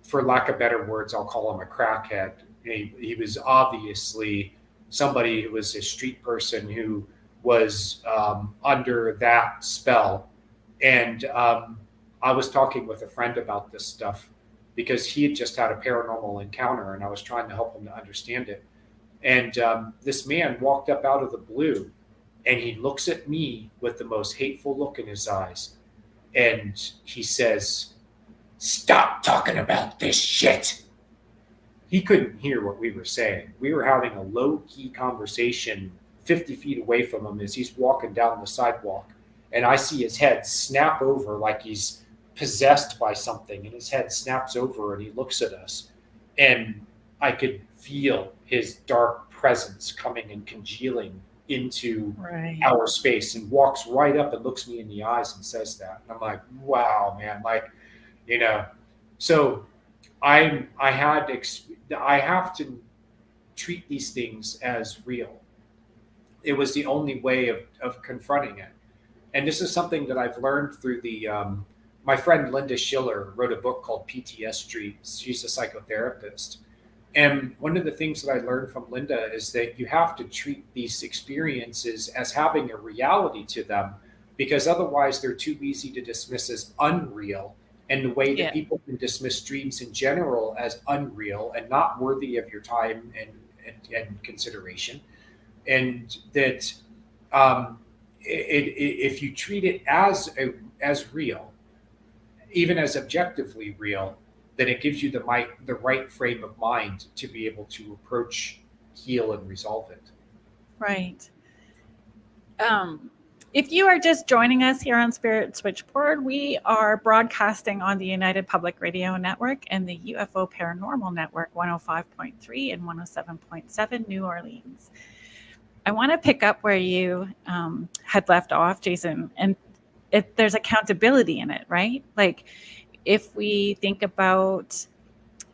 for lack of better words, I'll call him a crackhead. He was obviously somebody who was a street person who was under that spell. And I was talking with a friend about this stuff because he had just had a paranormal encounter and I was trying to help him to understand it. And this man walked up out of the blue and he looks at me with the most hateful look in his eyes. And he says, "Stop talking about this shit." He couldn't hear what we were saying. We were having a low key conversation 50 feet away from him as he's walking down the sidewalk. And I see his head snap over like he's possessed by something. And his head snaps over and he looks at us. And I could feel his dark presence coming and congealing into Right. our space, and walks right up and looks me in the eyes and says that. And I'm like, wow, man, like, you know, so I have to treat these things as real. It was the only way of confronting it. And this is something that I've learned through my friend Linda Schiller wrote a book called PTS Dreams. She's a psychotherapist. And one of the things that I learned from Linda is that you have to treat these experiences as having a reality to them, because otherwise they're too easy to dismiss as unreal. And the way that Yeah. people can dismiss dreams in general as unreal and not worthy of your time and consideration. And that if you treat it as real, even as objectively real, then it gives you the right frame of mind to be able to approach, heal, and resolve it. Right. If you are just joining us here on Spirit Switchboard, we are broadcasting on the United Public Radio Network and the UFO Paranormal Network 105.3 and 107.7 New Orleans. I want to pick up where you had left off, Jason, and there's accountability in it, right? Like if we think about,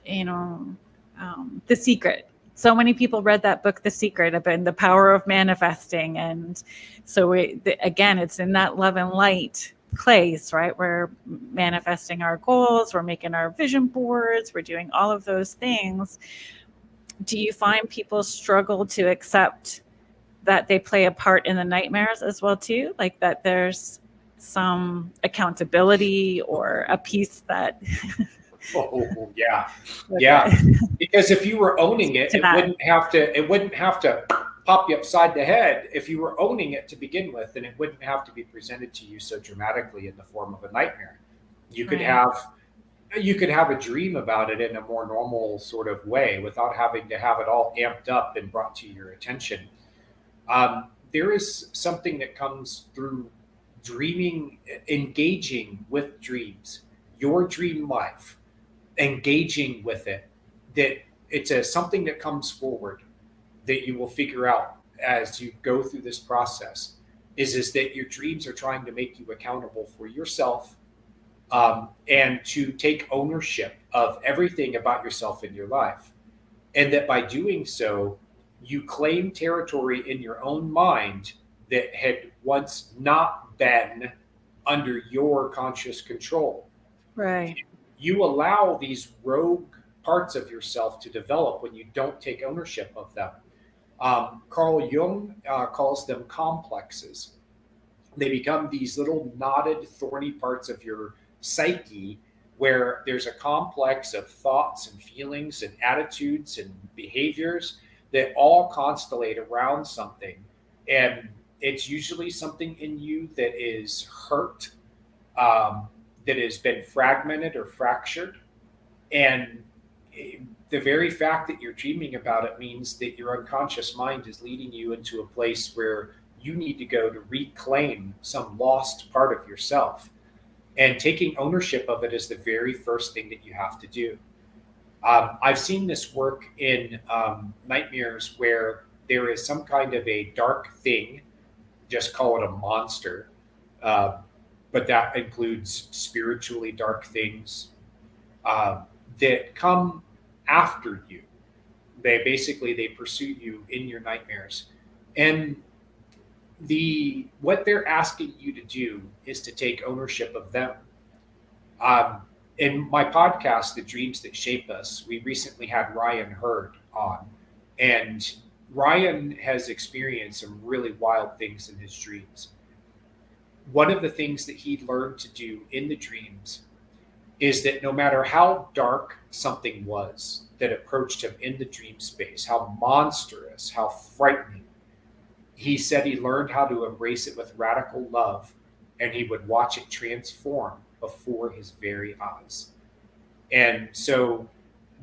The Secret. So many people read that book, The Secret, about the power of manifesting. And so again, it's in that love and light place, right? We're manifesting our goals, we're making our vision boards, we're doing all of those things. Do you find people struggle to accept that they play a part in the nightmares as well too? Like that there's some accountability or a piece that Oh yeah. Because if you were owning it, it wouldn't have to pop you upside the head. If you were owning it to begin with, then it wouldn't have to be presented to you so dramatically in the form of a nightmare. You could have a dream about it in a more normal sort of way without having to have it all amped up and brought to your attention. There is something that comes through dreaming, engaging with dreams, your dream life, engaging with it, that it's something that comes forward that you will figure out as you go through this process is that your dreams are trying to make you accountable for yourself, and to take ownership of everything about yourself in your life. And that by doing so, you claim territory in your own mind that had once not been under your conscious control. right. You allow these rogue parts of yourself to develop when you don't take ownership of them. Carl Jung calls them complexes. They become these little knotted, thorny parts of your psyche where there's a complex of thoughts and feelings and attitudes and behaviors that all constellate around something. And it's usually something in you that is hurt, that has been fragmented or fractured. And the very fact that you're dreaming about it means that your unconscious mind is leading you into a place where you need to go to reclaim some lost part of yourself. And taking ownership of it is the very first thing that you have to do. I've seen this work in nightmares where there is some kind of a dark thing, just call it a monster, But that includes spiritually dark things that come after you. They pursue you in your nightmares, and what they're asking you to do is to take ownership of them. In my podcast, The Dreams That Shape Us, we recently had Ryan Hurd on, and Ryan has experienced some really wild things in his dreams. One of the things that he learned to do in the dreams is that no matter how dark something was that approached him in the dream space, how monstrous, how frightening, he said he learned how to embrace it with radical love, and he would watch it transform before his very eyes. And so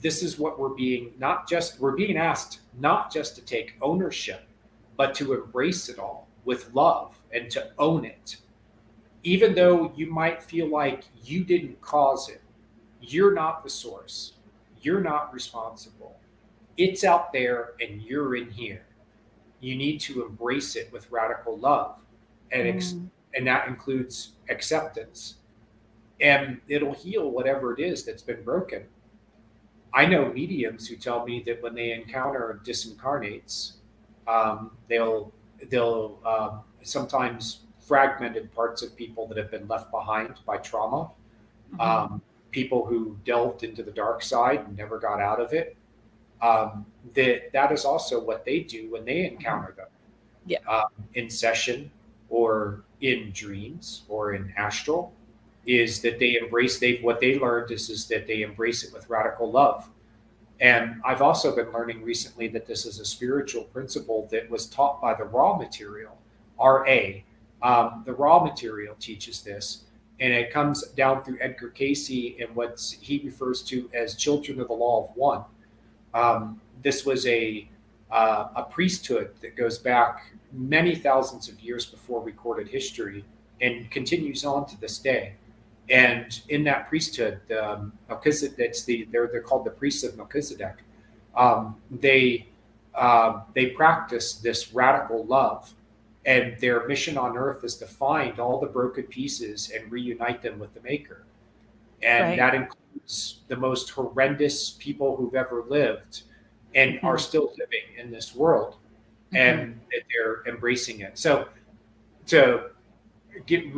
this is what we're being asked not just to take ownership, but to embrace it all with love and to own it. Even though you might feel like you didn't cause it, you're not the source, you're not responsible. It's out there and you're in here. You need to embrace it with radical love, and that includes acceptance. And it'll heal whatever it is that's been broken. I know mediums who tell me that when they encounter disincarnates, they'll sometimes fragmented parts of people that have been left behind by trauma, people who delved into the dark side and never got out of it. That is also what they do when they encounter them. Yeah. In session or in dreams or in astral, is that they embrace what they learned is that they embrace it with radical love. And I've also been learning recently that this is a spiritual principle that was taught by the raw material, RA. The raw material teaches this, and it comes down through Edgar Cayce and what he refers to as children of the law of one. This was a priesthood that goes back many thousands of years before recorded history and continues on to this day. And in that priesthood, Melchizedek, they're called the priests of Melchizedek. They practice this radical love, and their mission on earth is to find all the broken pieces and reunite them with the Maker. And that includes the most horrendous people who've ever lived and are still living in this world, and that they're embracing it. So to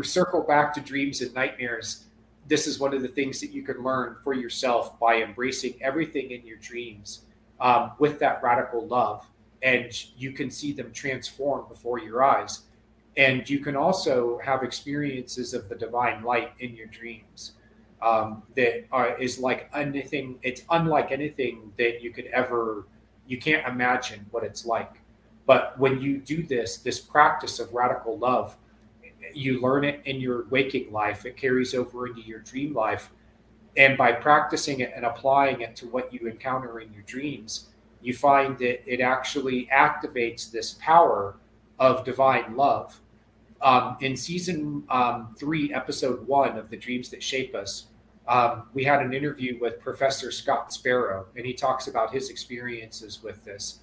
circle back to dreams and nightmares, this is one of the things that you can learn for yourself by embracing everything in your dreams with that radical love, and you can see them transform before your eyes. And you can also have experiences of the divine light in your dreams is like anything. It's unlike anything that you can't imagine what it's like. But when you do this practice of radical love, you learn it in your waking life, it carries over into your dream life. And by practicing it and applying it to what you encounter in your dreams, you find that it actually activates this power of divine love. In season 3, episode 1 of The Dreams That Shape Us, we had an interview with Professor Scott Sparrow, and he talks about his experiences with this.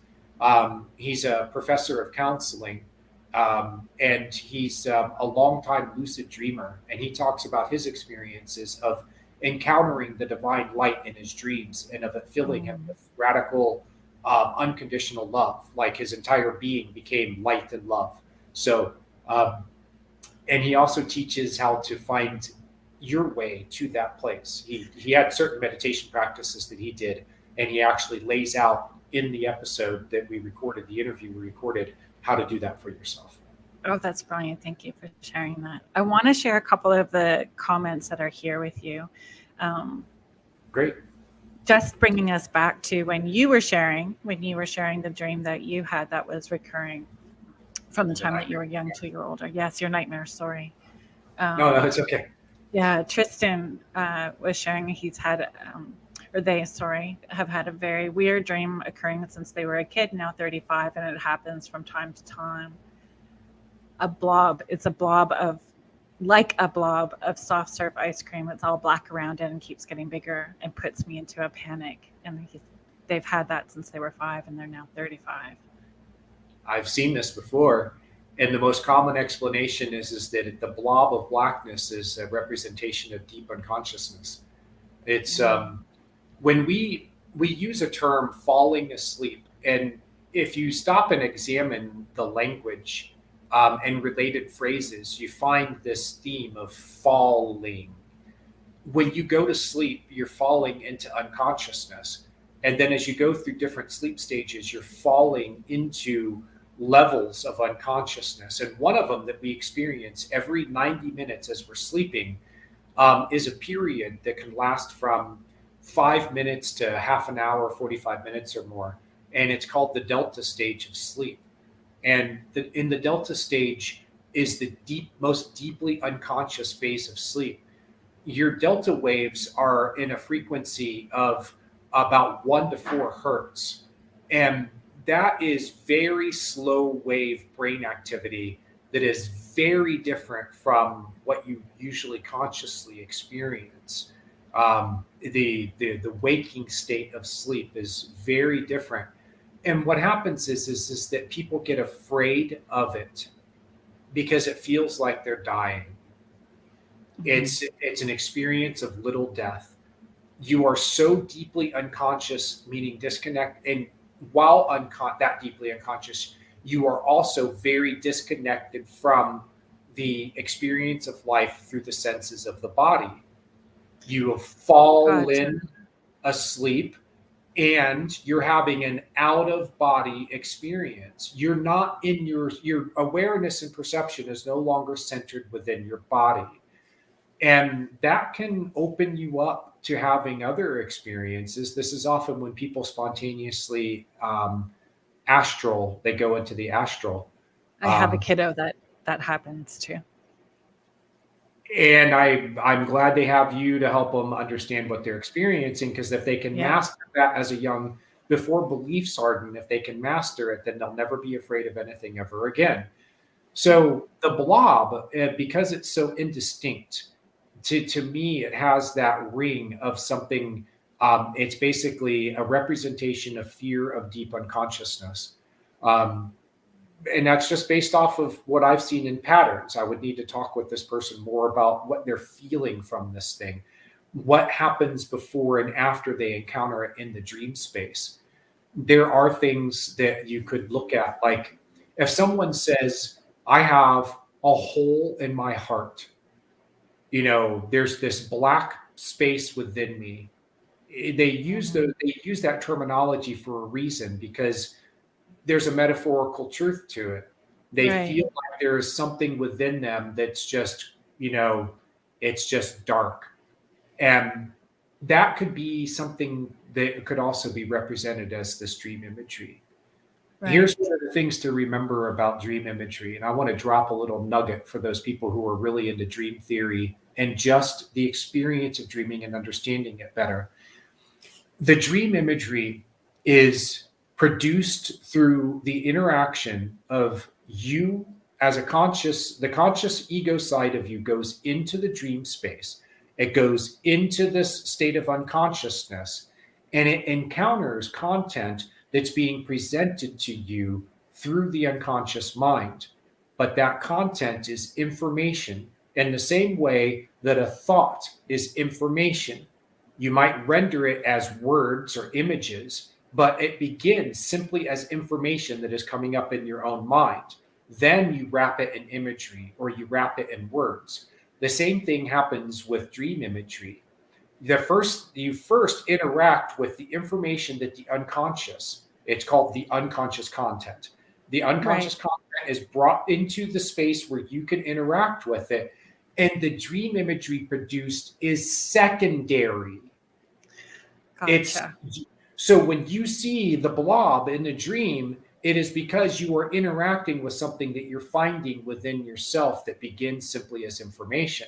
He's a professor of counseling, and he's a longtime lucid dreamer, and he talks about his experiences of encountering the divine light in his dreams and of it filling him with radical, unconditional love, like his entire being became light and love. So, and he also teaches how to find your way to that place. He had certain meditation practices that he did, and he actually lays out in the episode that we recorded, the interview we recorded, how to do that for yourself. Oh, that's brilliant. Thank you for sharing that. I want to share a couple of the comments that are here with you. Great. Just bringing us back to when you were sharing the dream that you had that was recurring from the time that you were young to you're older. Yes, your nightmare, sorry. No, it's okay. Yeah, Tristan was sharing he's had, have had a very weird dream occurring since they were a kid, now 35, and it happens from time to time. It's a blob of soft serve ice cream. It's all black around it and keeps getting bigger and puts me into a panic. And they've had that since they were 5 and they're now 35. I've seen this before. And the most common explanation is that the blob of blackness is a representation of deep unconsciousness. It's when we use a term falling asleep, and if you stop and examine the language and related phrases, you find this theme of falling. When you go to sleep, you're falling into unconsciousness. And then as you go through different sleep stages, you're falling into levels of unconsciousness. And one of them that we experience every 90 minutes as we're sleeping is a period that can last from 5 minutes to half an hour, 45 minutes or more. And it's called the delta stage of sleep. And in the delta stage is the most deeply unconscious phase of sleep. Your delta waves are in a frequency of about 1 to 4 hertz. And that is very slow wave brain activity that is very different from what you usually consciously experience. The waking state of sleep is very different. And what happens is that people get afraid of it because it feels like they're dying. It's an experience of little death. You are so deeply unconscious, meaning disconnect, and while that deeply unconscious, you are also very disconnected from the experience of life through the senses of the body. You have fallen asleep and you're having an out of body experience. You're not in your awareness and perception is no longer centered within your body. And that can open you up to having other experiences. This is often when people spontaneously astral, they go into the astral. I have a kiddo that happens too. And I'm glad they have you to help them understand what they're experiencing, because if they can master that as a before beliefs harden, if they can master it, then they'll never be afraid of anything ever again. So the blob, because it's so indistinct, to me, it has that ring of something. It's basically a representation of fear of deep unconsciousness. And that's just based off of what I've seen in patterns. I would need to talk with this person more about what they're feeling from this thing, what happens before and after they encounter it in the dream space. There are things that you could look at, like if someone says, I have a hole in my heart, there's this black space within me. They use that terminology for a reason, because there's a metaphorical truth to it. They feel like there is something within them that's just, it's just dark. And that could be something that could also be represented as this dream imagery. Right. Here's one of the things to remember about dream imagery. And I want to drop a little nugget for those people who are really into dream theory and just the experience of dreaming and understanding it better. The dream imagery is produced through the interaction of you as the conscious ego side of you goes into the dream space. It goes into this state of unconsciousness, and it encounters content that's being presented to you through the unconscious mind. But that content is information in the same way that a thought is information. You might render it as words or images, but it begins simply as information that is coming up in your own mind. Then you wrap it in imagery, or you wrap it in words. The same thing happens with dream imagery. You first interact with the information that the unconscious, it's called the unconscious content. The unconscious content is brought into the space where you can interact with it. And the dream imagery produced is secondary. Gotcha. So when you see the blob in the dream, it is because you are interacting with something that you're finding within yourself that begins simply as information.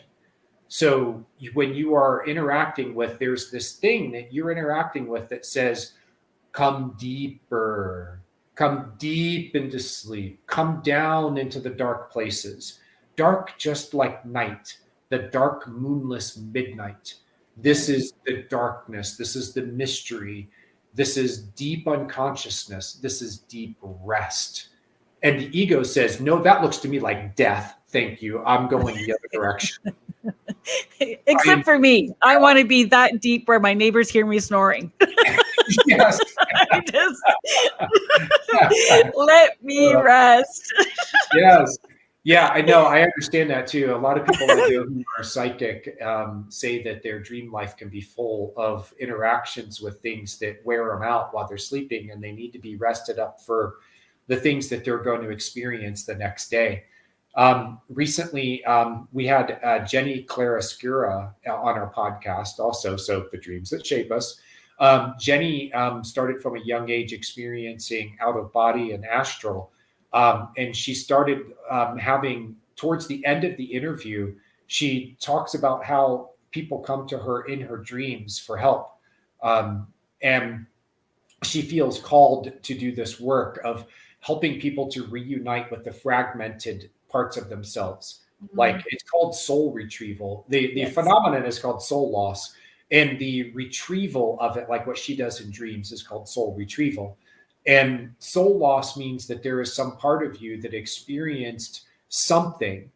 So when you are interacting with, there's this thing that you're interacting with that says, come deeper, come deep into sleep, come down into the dark places, dark just like night, the dark moonless midnight. This is the darkness. This is the mystery. This is deep unconsciousness. This is deep rest. And the ego says, no, that looks to me like death. Thank you. I'm going the other direction. Except for me. I want to be that deep where my neighbors hear me snoring. Yes. Just let me rest. Yes. Yeah, I know. I understand that too. A lot of people I know who are psychic say that their dream life can be full of interactions with things that wear them out while they're sleeping, and they need to be rested up for the things that they're going to experience the next day. Recently, we had Jenny Claroscura on our podcast also, so The Dreams That Shape Us. Jenny started from a young age experiencing out of body and astral. And she started having, towards the end of the interview, she talks about how people come to her in her dreams for help. And she feels called to do this work of helping people to reunite with the fragmented parts of themselves. Like, it's called soul retrieval. The phenomenon is called soul loss. And the retrieval of it, like what she does in dreams, is called soul retrieval. And soul loss means that there is some part of you that experienced something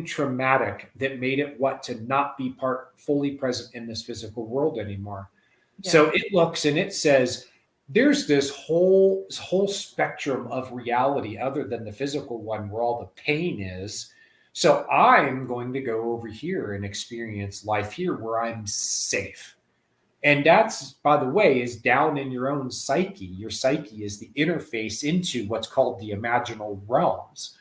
traumatic that made it want to not be fully present in this physical world anymore. Yeah. So it looks and it says, there's this whole spectrum of reality other than the physical one where all the pain is. So I'm going to go over here and experience life here where I'm safe. And that's, by the way, is down in your own psyche. Your psyche is the interface into what's called the imaginal realms.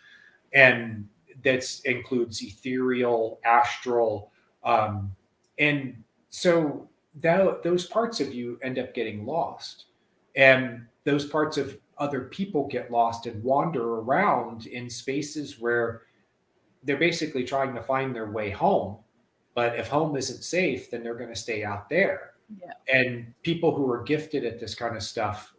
And that includes ethereal, astral. And so those parts of you end up getting lost. And those parts of other people get lost and wander around in spaces where they're basically trying to find their way home. But if home isn't safe, then they're going to stay out there. Yeah. And people who are gifted at this kind of stuff,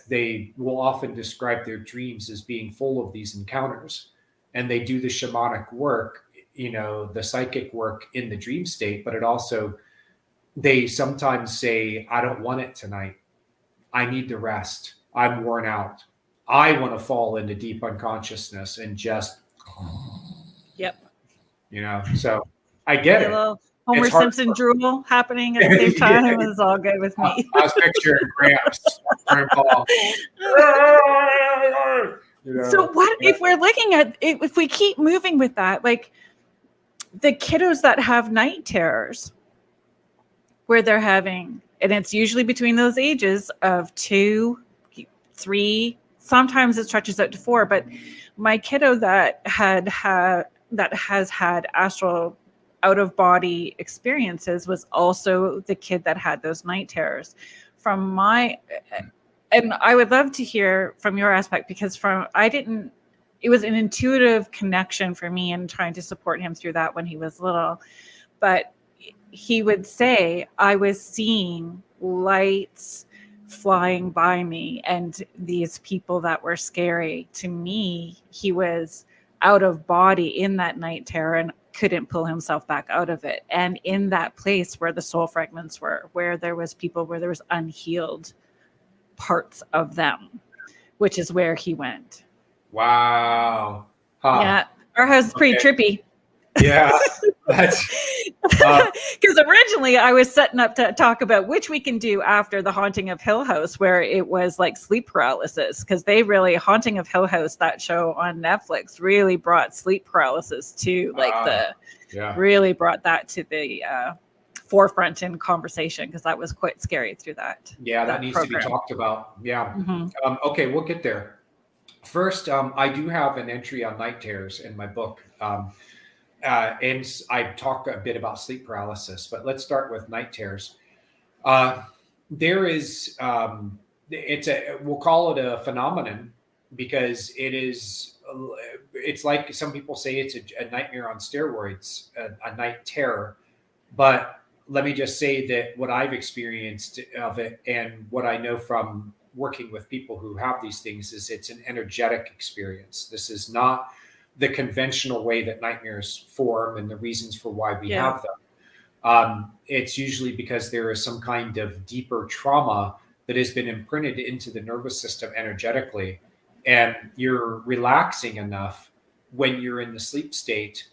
they will often describe their dreams as being full of these encounters. And they do the shamanic work, the psychic work in the dream state. But it also, they sometimes say, I don't want it tonight. I need to rest. I'm worn out. I want to fall into deep unconsciousness and just, so I get it. Homer Simpson drool happening at the same time is all good with me. I was picturing Gramps, Grandpa. So what if we're looking at it, if we keep moving with that, like the kiddos that have night terrors, where they're having, and it's usually between those ages of 2, 3, sometimes it stretches out to 4, but my kiddo that has had astral out of body experiences was also the kid that had those night terrors. And I would love to hear from your aspect, because it was an intuitive connection for me and trying to support him through that when he was little. But he would say, I was seeing lights flying by me and these people that were scary to me. He was out of body in that night terror and couldn't pull himself back out of it. And in that place where the soul fragments were, where there was people, where there was unhealed parts of them, which is where he went. Wow. Huh. Yeah. Our house is pretty trippy. Yeah. That's because originally I was setting up to talk about which we can do after The Haunting of Hill House, where it was like sleep paralysis, because they really, Haunting of Hill House, that show on Netflix, really brought sleep paralysis to really brought that to the forefront in conversation, because that was quite scary through that. Yeah, that needs program to be talked about. Yeah. Mm-hmm. Okay, we'll get there. First, I do have an entry on night terrors in my book. And I talk a bit about sleep paralysis, but let's start with night terrors. There is, we'll call it a phenomenon, because it's like some people say it's a nightmare on steroids, a night terror. But let me just say that what I've experienced of it and what I know from working with people who have these things is it's an energetic experience. This is not the conventional way that nightmares form and the reasons for why we have them. It's usually because there is some kind of deeper trauma that has been imprinted into the nervous system energetically. and you're relaxing enough when you're in the sleep state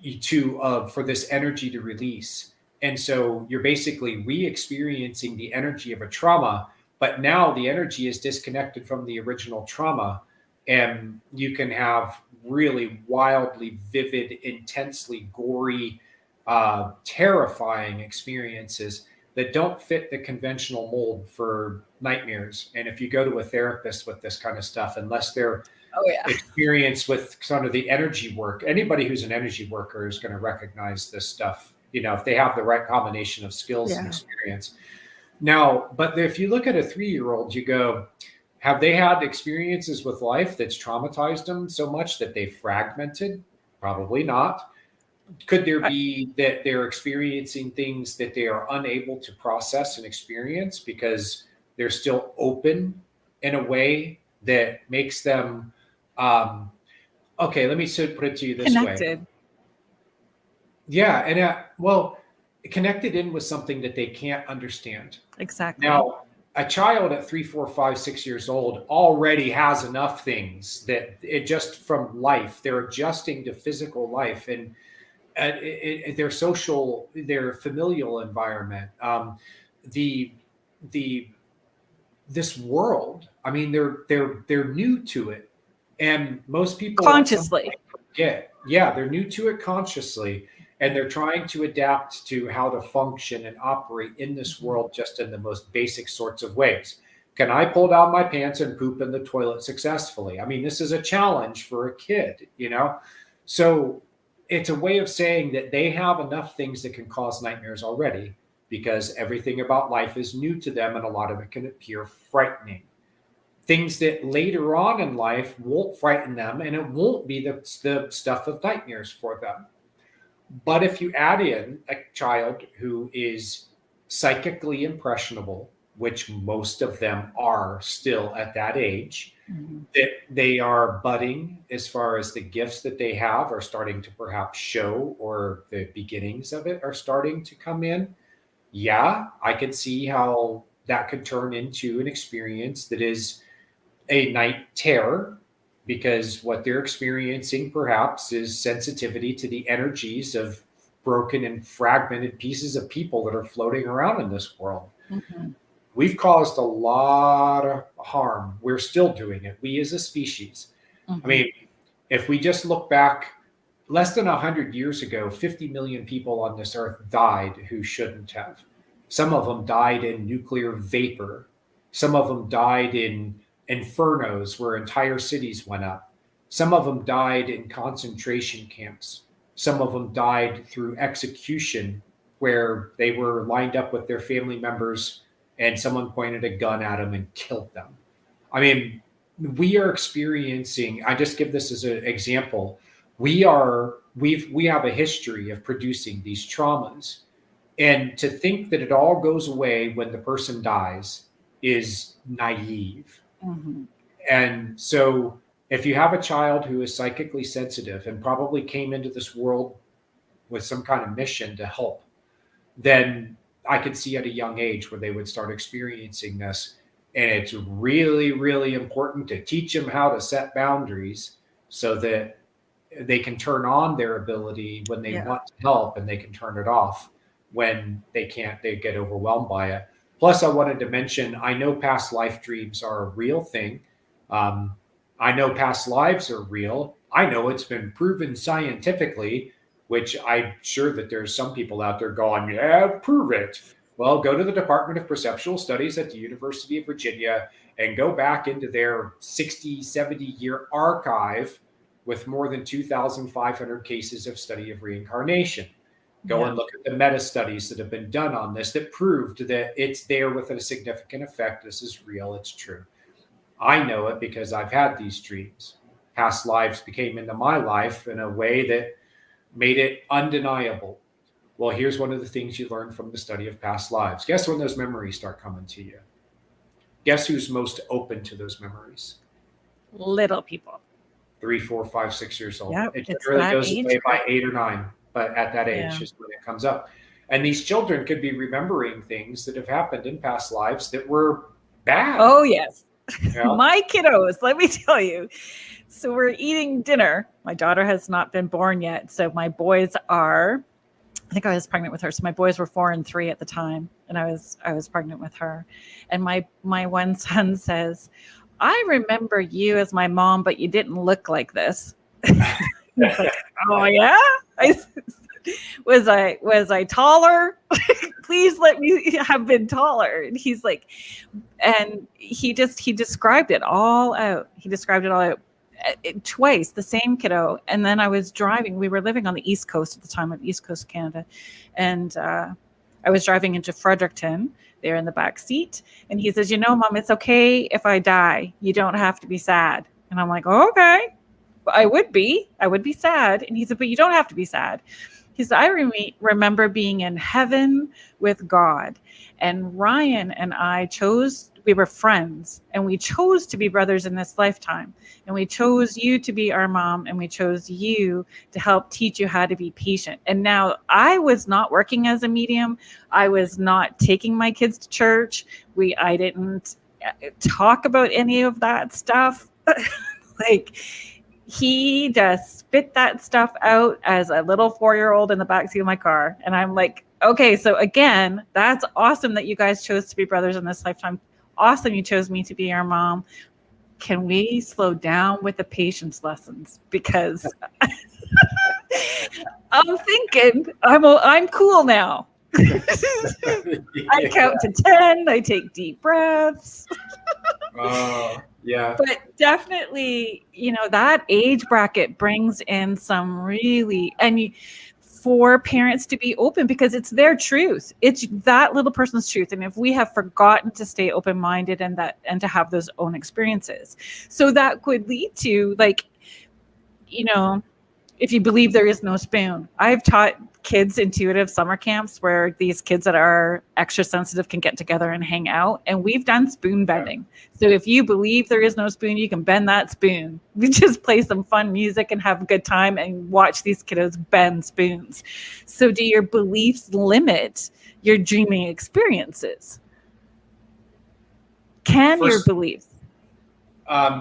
for this energy to release. And so you're basically re-experiencing the energy of a trauma, but now the energy is disconnected from the original trauma, and you can have really wildly vivid, intensely gory, terrifying experiences that don't fit the conventional mold for nightmares. And if you go to a therapist with this kind of stuff, unless they're Oh yeah. experience with sort of the energy work, anybody who's an energy worker is going to recognize this stuff, if they have the right combination of skills and experience. Now, but if you look at a 3-year-old, you go, have they had experiences with life that's traumatized them so much that they fragmented? Probably not. Could there be that they're experiencing things that they are unable to process and experience because they're still open in a way that makes them okay, let me put it to you this Connected. way. Yeah, and connected in with something that they can't understand. Exactly. Now, a child at 3, 4, 5, 6 years old already has enough things that it just from life, they're adjusting to physical life and their social, their familial environment, the this world. I mean, they're new to it, and most people consciously forget. Yeah, they're new to it consciously, and they're trying to adapt to how to function and operate in this world just in the most basic sorts of ways. Can I pull down my pants and poop in the toilet successfully? I mean, this is a challenge for a kid, So it's a way of saying that they have enough things that can cause nightmares already because everything about life is new to them and a lot of it can appear frightening. Things that later on in life won't frighten them and it won't be the stuff of nightmares for them. But if you add in a child who is psychically impressionable, which most of them are still at that age, that they are budding as far as the gifts that they have are starting to perhaps show, or the beginnings of it are starting to come in. Yeah, I can see how that could turn into an experience that is a night terror, because what they're experiencing perhaps is sensitivity to the energies of broken and fragmented pieces of people that are floating around in this world. We've caused a lot of harm. We're still doing it. We as a species. I mean, if we just look back less than 100 years ago, 50 million people on this earth died who shouldn't have. Some of them died in nuclear vapor. Some of them died in infernos where entire cities went up. Some of them died in concentration camps. Some of them died through execution where they were lined up with their family members and someone pointed a gun at them and killed them. I mean, we are experiencing, I just give this as an example. We have a history of producing these traumas. And to think that it all goes away when the person dies is naive. And so if you have a child who is psychically sensitive and probably came into this world with some kind of mission to help, then I could see at a young age where they would start experiencing this. And it's really, really important to teach them how to set boundaries so that they can turn on their ability when they want to help, and they can turn it off when they can't, they get overwhelmed by it. Plus, I wanted to mention, I know past life dreams are a real thing. I know past lives are real. I know it's been proven scientifically, which I'm sure that there's some people out there going, yeah, prove it. Well, go to the Department of Perceptual Studies at the University of Virginia and go back into their 60, 70-year archive with more than 2,500 cases of study of reincarnation. Go and look at the meta studies that have been done on this that proved that it's there with a significant effect. This is real. It's true. I know it because I've had these dreams. Past lives became into my life in a way that made it undeniable. Well, here's one of the things you learn from the study of past lives. Guess when those memories start coming to you? Guess who's most open to those memories? Little people. 3, 4, 5, 6 years old. Yep, It really goes away by 8 or 9, but at that age is when it comes up. And these children could be remembering things that have happened in past lives that were bad. Oh, yes. Yeah. My kiddos, let me tell you. So we're eating dinner. My daughter has not been born yet. So my boys are, I think I was pregnant with her. So my boys were 4 and 3 at the time. And I was pregnant with her. And my one son says, I remember you as my mom, but you didn't look like this. He's like, oh yeah? I, was I taller? Please let me have been taller. And he's like, and he described it all out. He described it all out twice, the same kiddo. And then I was driving. We were living on the East Coast at the time, of East Coast Canada, and I was driving into Fredericton. They're in the back seat, and he says, Mom, it's okay if I die. You don't have to be sad. And I'm like, oh, okay. I would be sad. And he said, but you don't have to be sad. He said, I remember being in heaven with God, and Ryan and I we were friends, and we chose to be brothers in this lifetime. And we chose you to be our mom, and we chose you to help teach you how to be patient. And now I was not working as a medium. I was not taking my kids to church. I didn't talk about any of that stuff. Like, he just spit that stuff out as a little 4-year-old in the backseat of my car. And I'm like, okay, so again, that's awesome that you guys chose to be brothers in this lifetime. Awesome, you chose me to be your mom. Can we slow down with the patience lessons? Because I'm thinking I'm cool now. I count to 10. I take deep breaths. Yeah. But definitely, that age bracket brings in some really, for parents to be open, because it's their truth. It's that little person's truth. And if we have forgotten to stay open-minded and to have those own experiences, so that could lead to, like, if you believe there is no spoon. I've taught kids intuitive summer camps where these kids that are extra sensitive can get together and hang out. And we've done spoon bending. So if you believe there is no spoon, you can bend that spoon. We just play some fun music and have a good time and watch these kiddos bend spoons. So do your beliefs limit your dreaming experiences? Can your beliefs?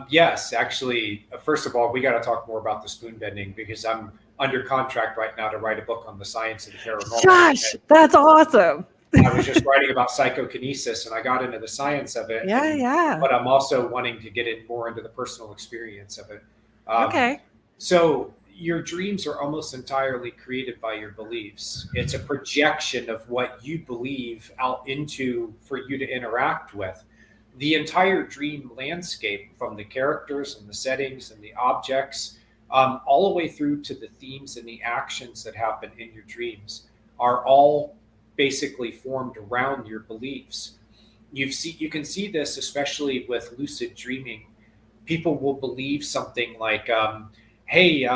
Yes, actually, first of all, we got to talk more about the spoon bending, because I'm under contract right now to write a book on the science of the paranormal. Josh, that's awesome. I was just writing about psychokinesis, and I got into the science of it. Yeah. But I'm also wanting to get more into the personal experience of it. Okay. So your dreams are almost entirely created by your beliefs. It's a projection of what you believe out into for you to interact with. The entire dream landscape, from the characters and the settings and the objects, all the way through to the themes and the actions that happen in your dreams, are all basically formed around your beliefs. You can see this especially with lucid dreaming. People will believe something like, hey,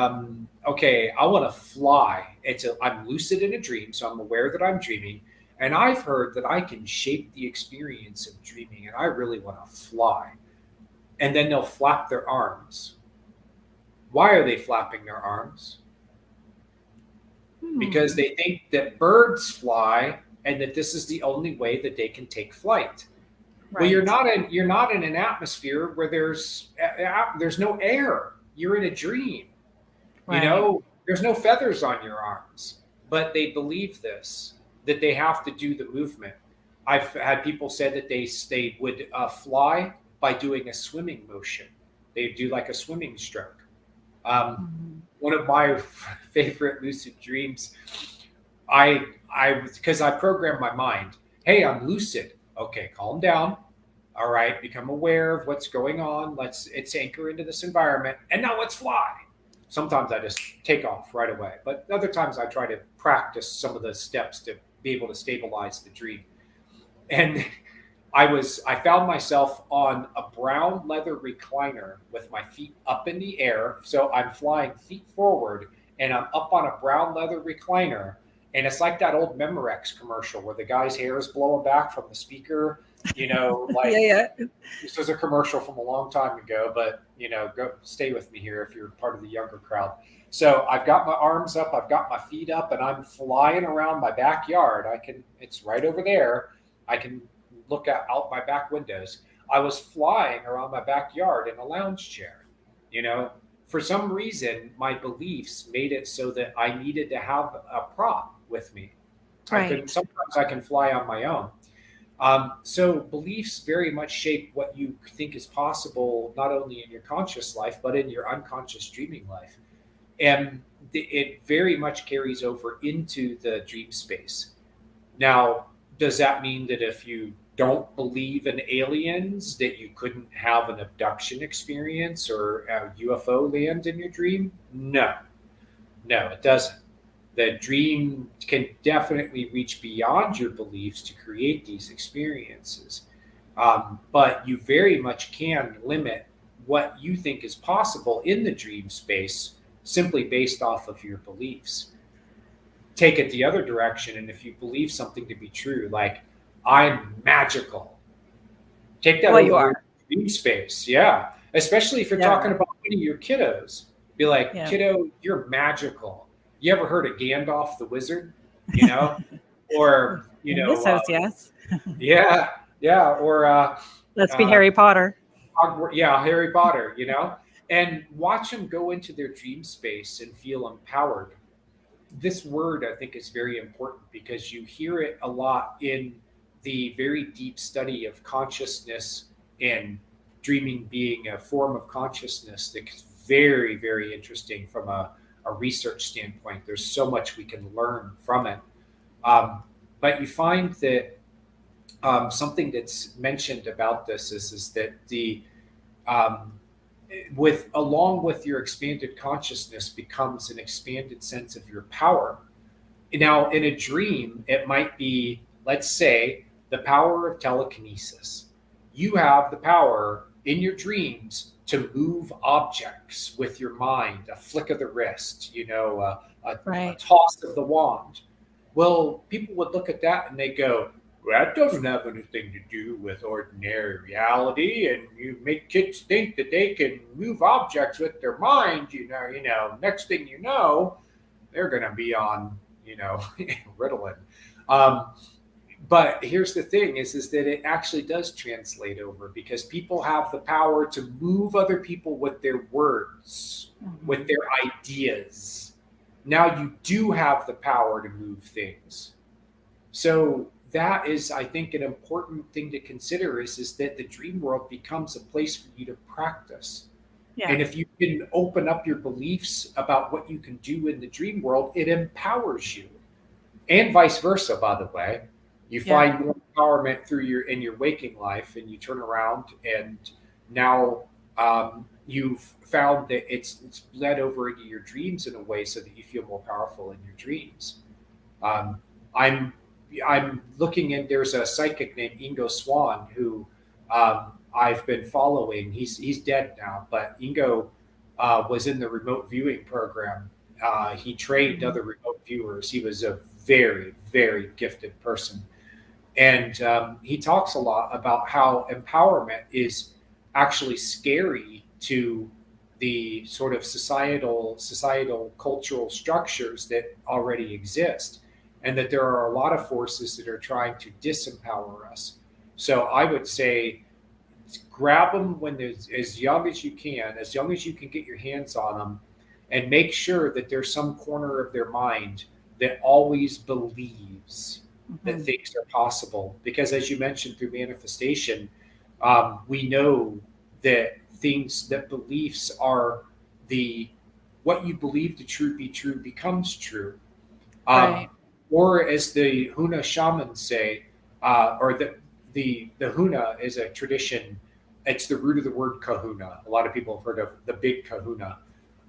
okay, I want to fly. I'm lucid in a dream, so I'm aware that I'm dreaming. And I've heard that I can shape the experience of dreaming, and I really want to fly. And then they'll flap their arms. Why are they flapping their arms? Because they think that birds fly and that this is the only way that they can take flight. Right. Well, you're not in an atmosphere where there's no air. You're in a dream. Right. There's no feathers on your arms, but they believe this, that they have to do the movement. I've had people say that they would fly by doing a swimming motion. They do like a swimming stroke. One of my favorite lucid dreams, because I programmed my mind. Hey, I'm lucid. Okay, calm down. All right, become aware of what's going on. Let's anchor into this environment, and now let's fly. Sometimes I just take off right away, but other times I try to practice some of the steps to be able to stabilize the dream. And I found myself on a brown leather recliner with my feet up in the air. So I'm flying feet forward, and I'm up on a brown leather recliner. And it's like that old Memorex commercial where the guy's hair is blowing back from the speaker, like yeah. This was a commercial from a long time ago, but go stay with me here if you're part of the younger crowd. So I've got my arms up, I've got my feet up, and I'm flying around my backyard. It's right over there. I can look out my back windows. I was flying around my backyard in a lounge chair. You know, for some reason, my beliefs made it so that I needed to have a prop with me. Right. Sometimes I can fly on my own. So beliefs very much shape what you think is possible, not only in your conscious life, but in your unconscious dreaming life. And it very much carries over into the dream space. Now, does that mean that if you don't believe in aliens, that you couldn't have an abduction experience or a UFO land in your dream? No, no, it doesn't. The dream can definitely reach beyond your beliefs to create these experiences. But you very much can limit what you think is possible in the dream space simply based off of your beliefs. Take it the other direction, and if you believe something to be true, like I'm magical, take that Well, you over in are. dream space. Yeah. Especially if you're Yeah. talking about one of your kiddos. Be like, Yeah. kiddo, you're magical. You ever heard of Gandalf the wizard? You know? Or, In this house, yes. yeah, yeah. Or, Let's be uh, Harry Potter. yeah, Harry Potter, and watch them go into their dream space and feel empowered. This word, I think, is very important because you hear it a lot in the very deep study of consciousness and dreaming being a form of consciousness that's very, very interesting from a research standpoint. There's so much we can learn from it. But you find that something that's mentioned about this is that the um, with along with your expanded consciousness becomes an expanded sense of your power. Now, in a dream, it might be, let's say, the power of telekinesis. You have the power in your dreams to move objects with your mind, a flick of the wrist, a Right. toss of the wand. Well, people would look at that and they go, well, that doesn't have anything to do with ordinary reality. And you make kids think that they can move objects with their mind, next thing you know, they're going to be on, Ritalin. Um, but here's the thing is that it actually does translate over because people have the power to move other people with their words, with Mhm. their ideas. Now you do have the power to move things. So that is, I think, an important thing to consider is that the dream world becomes a place for you to practice. Yeah. And if you can open up your beliefs about what you can do in the dream world, it empowers you. And vice versa, by the way. You Yeah. find more empowerment through in your waking life, and you turn around, and now you've found that it's bled over into your dreams in a way so that you feel more powerful in your dreams. Um, I'm I'm looking in. There's a psychic named Ingo Swan who I've been following. He's dead now, but Ingo was in the remote viewing program. He trained Mhm. other remote viewers. He was a very, very gifted person. And he talks a lot about how empowerment is actually scary to the sort of societal cultural structures that already exist, and that there are a lot of forces that are trying to disempower us. So I would say grab them when they're as young as you can get your hands on them, and make sure that there's some corner of their mind that always believes that Mhm. things are possible. Because as you mentioned through manifestation, we know that beliefs are the what you believe to true be true becomes true. Um, Right. or as the Huna shamans say, or the Huna is a tradition. It's the root of the word kahuna. A lot of people have heard of the big kahuna.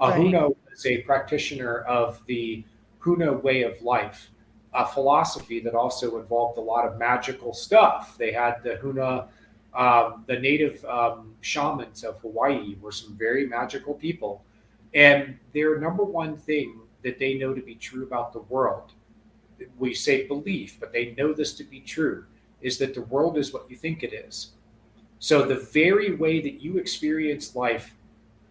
A Right. Huna was a practitioner of the Huna way of life, a philosophy that also involved a lot of magical stuff. They had the Huna, the native shamans of Hawaii were some very magical people. And their number one thing that they know to be true about the world, we say belief, but they know this to be true, is that the world is what you think it is. So the very way that you experience life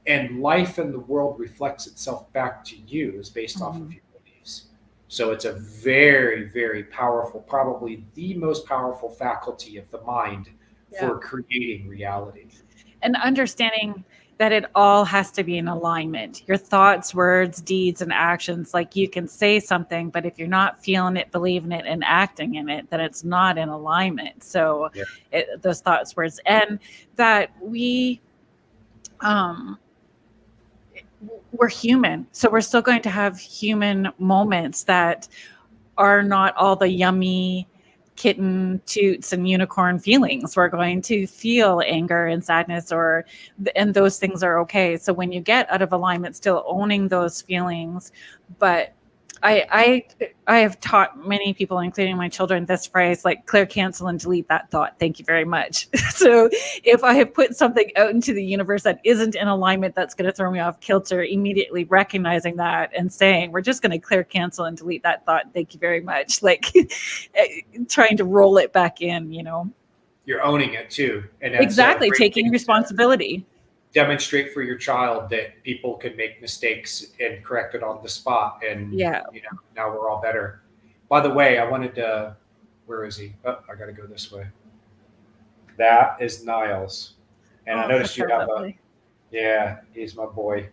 and life in the world reflects itself back to you is based off of Mhm. your beliefs. So it's a very, very powerful, probably the most powerful faculty of the mind, for creating reality. And understanding that it all has to be in alignment. Your thoughts, words, deeds, and actions. Like you can say something, but if you're not feeling it, believing it, and acting in it, then it's not in alignment. So Yeah. those thoughts, words, and that um, we're human. So we're still going to have human moments that are not all the yummy kitten toots and unicorn feelings. We're going to feel anger and sadness, and those things are okay. So when you get out of alignment, still owning those feelings. But I have taught many people, including my children, this phrase, like clear, cancel, and delete that thought. Thank you very much. So if I have put something out into the universe that isn't in alignment, that's going to throw me off kilter, immediately recognizing that and saying, we're just going to clear, cancel, and delete that thought. Thank you very much. Like trying to roll it back in, You're owning it too. And that's exactly, taking responsibility. Demonstrate for your child that people can make mistakes and correct it on the spot. And, now we're all better. By the way, I wanted to, where is he? Oh, I got to go this way. That is Niles. And I noticed you have he's my boy.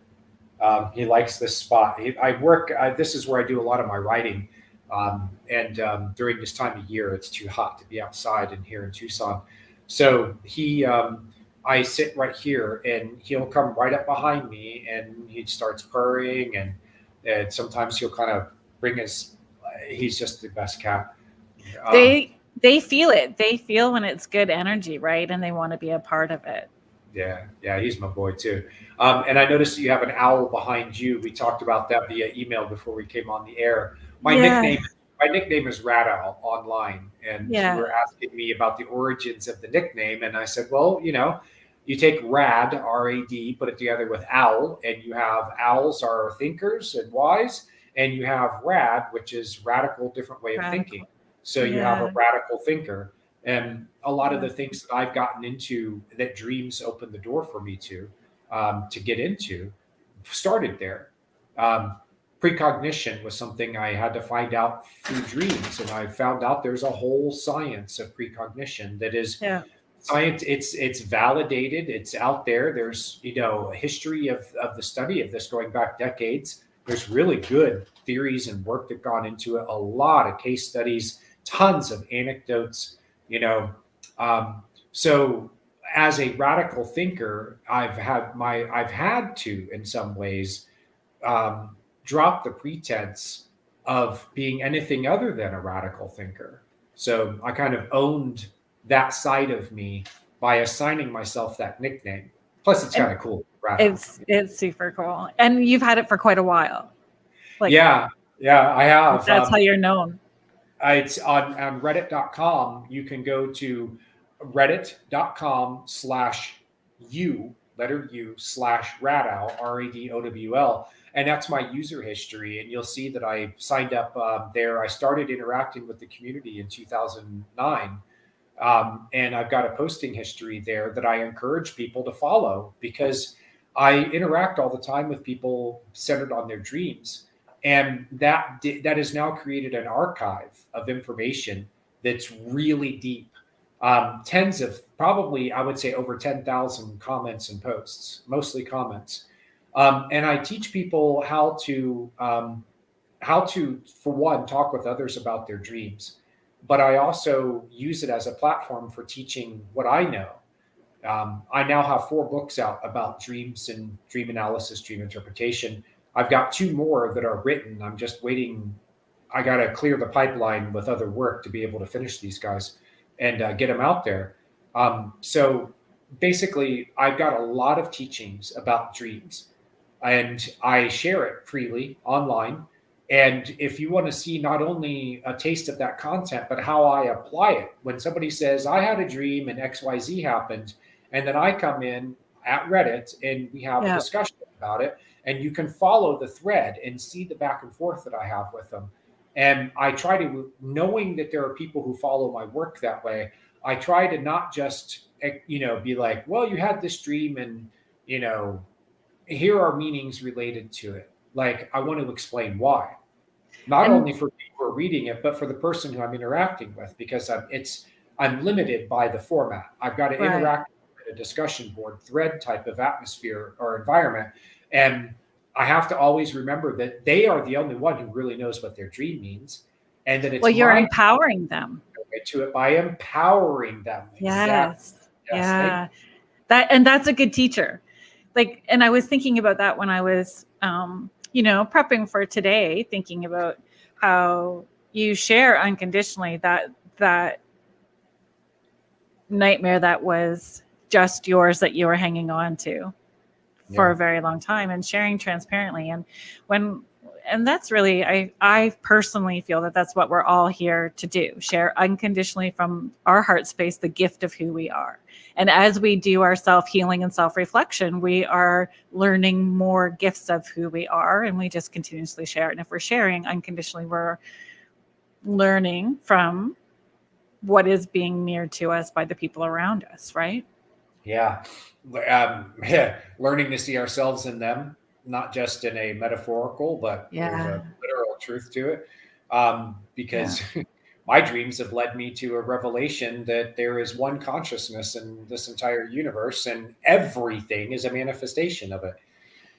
He likes this spot. This is where I do a lot of my writing. During this time of year, it's too hot to be outside and here in Tucson. So I sit right here and he'll come right up behind me and he starts purring and sometimes he'll kind of bring he's just the best cat. They feel it. They feel when it's good energy, right? And they want to be a part of it. Yeah, he's my boy too. And I noticed that you have an owl behind you. We talked about that via email before we came on the air. My nickname is RadOwl online, and you were asking me about the origins of the nickname, and I said, well, you take rad, R-A-D, put it together with owl, and you have owls are thinkers and wise, and you have rad, which is radical, different way of thinking. So you have a radical thinker. And a lot of the things that I've gotten into that dreams opened the door for me to get into started there. Precognition was something I had to find out through dreams. And I found out there's a whole science of precognition that is science. It's validated. It's out there. There's, a history of the study of this going back decades. There's really good theories and work that gone into it. A lot of case studies, tons of anecdotes. So as a radical thinker, I've had to, in some ways, drop the pretense of being anything other than a radical thinker. So I kind of owned that side of me by assigning myself that nickname. Plus, it's kind of cool. It's super cool, and you've had it for quite a while. Yeah, I have. That's how you're known. It's on reddit.com. You can go to reddit.com/u/RadOwl, RADOWL. And that's my user history. And you'll see that I signed up there. I started interacting with the community in 2009. And I've got a posting history there that I encourage people to follow because I interact all the time with people centered on their dreams. And that has now created an archive of information that's really deep. Tens of, probably, I would say over 10,000 comments and posts, mostly comments. And I teach people how to, for one, talk with others about their dreams. But I also use it as a platform for teaching what I know. I now have 4 books out about dreams and dream analysis, dream interpretation. I've got 2 more that are written. I'm just waiting. I got to clear the pipeline with other work to be able to finish these guys and get them out there. So basically, I've got a lot of teachings about dreams, and I share it freely online. And if you want to see not only a taste of that content, but how I apply it, when somebody says, I had a dream and XYZ happened, and then I come in at Reddit and we have a discussion about it, and you can follow the thread and see the back and forth that I have with them. And I try to, knowing that there are people who follow my work that way, I try to not just, be like, well, you had this dream and, here are meanings related to it. Like, I want to explain why. Not only for people who are reading it, but for the person who I'm interacting with, because I'm limited by the format. I've got to Right. interact with a discussion board, thread type of atmosphere or environment. And I have to always remember that they are the only one who really knows what their dream means. And that it's Well, you're my empowering them. way to it by empowering them. Exactly. Yes. Yes. Yeah. That's a good teacher. Like, and I was thinking about that when I was, prepping for today, thinking about how you share unconditionally that nightmare that was just yours that you were hanging on to for a very long time, and sharing transparently. And that's really, I personally feel that that's what we're all here to do, share unconditionally from our heart space, the gift of who we are. And as we do our self-healing and self-reflection, we are learning more gifts of who we are, and we just continuously share it. And if we're sharing unconditionally, we're learning from what is being mirrored to us by the people around us, right? Yeah. Learning to see ourselves in them, not just in a metaphorical, but there's a literal truth to it. Because my dreams have led me to a revelation that there is one consciousness in this entire universe, and everything is a manifestation of it.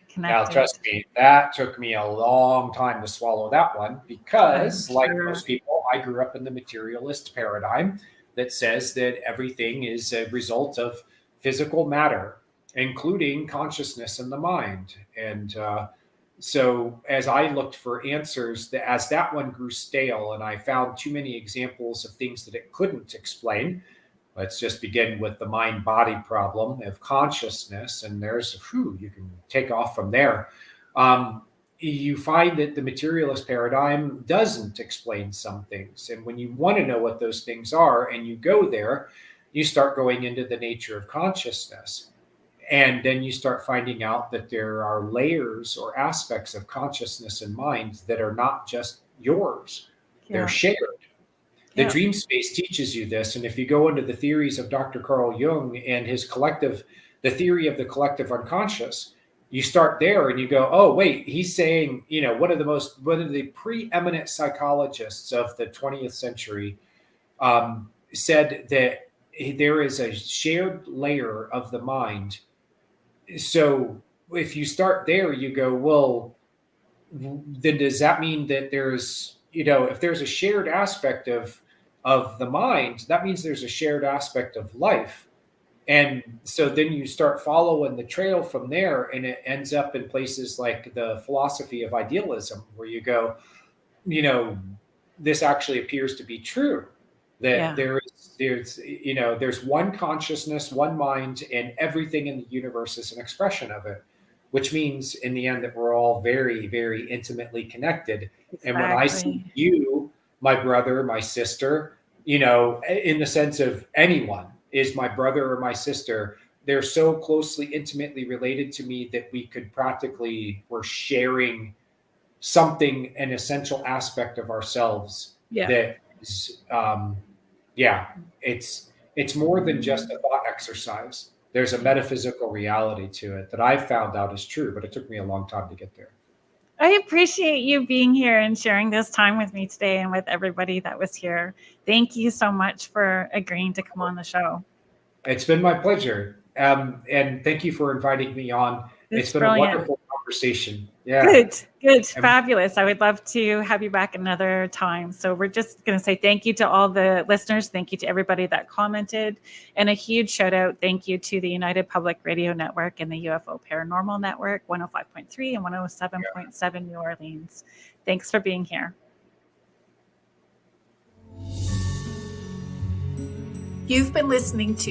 Connected. Now, trust me, that took me a long time to swallow that one, because like most people, I grew up in the materialist paradigm that says that everything is a result of physical matter, including consciousness in the mind. And so as I looked for answers, as that one grew stale and I found too many examples of things that it couldn't explain, let's just begin with the mind-body problem of consciousness. And you can take off from there. You find that the materialist paradigm doesn't explain some things. And when you want to know what those things are and you go there, you start going into the nature of consciousness. And then you start finding out that there are layers or aspects of consciousness and mind that are not just yours. They're shared. The dream space teaches you this. And if you go into the theories of Dr. Carl Jung and the theory of the collective unconscious, you start there and you go, oh, wait, he's saying, one of the preeminent psychologists of the 20th century said that there is a shared layer of the mind. So if you start there, you go, well, then does that mean that there's, if there's a shared aspect of the mind, that means there's a shared aspect of life. And so then you start following the trail from there, and it ends up in places like the philosophy of idealism, where you go, this actually appears to be true, that there's one consciousness, one mind, and everything in the universe is an expression of it, which means in the end that we're all very, very intimately connected. Exactly. And when I see you, my brother, my sister, in the sense of anyone is my brother or my sister, they're so closely, intimately related to me that we're sharing something, an essential aspect of ourselves that is, it's more than just a thought exercise. There's a metaphysical reality to it that I've found out is true, but it took me a long time to get there. I appreciate you being here and sharing this time with me today and with everybody that was here. Thank you so much for agreeing to come on the show. It's been my pleasure. And thank you for inviting me on. It's been brilliant. A wonderful conversation. Yeah. Good. Fabulous. I would love to have you back another time. So we're just going to say thank you to all the listeners. Thank you to everybody that commented, and a huge shout out. Thank you to the United Public Radio Network and the UFO Paranormal Network, 105.3 and 107.7 New Orleans. Thanks for being here. You've been listening to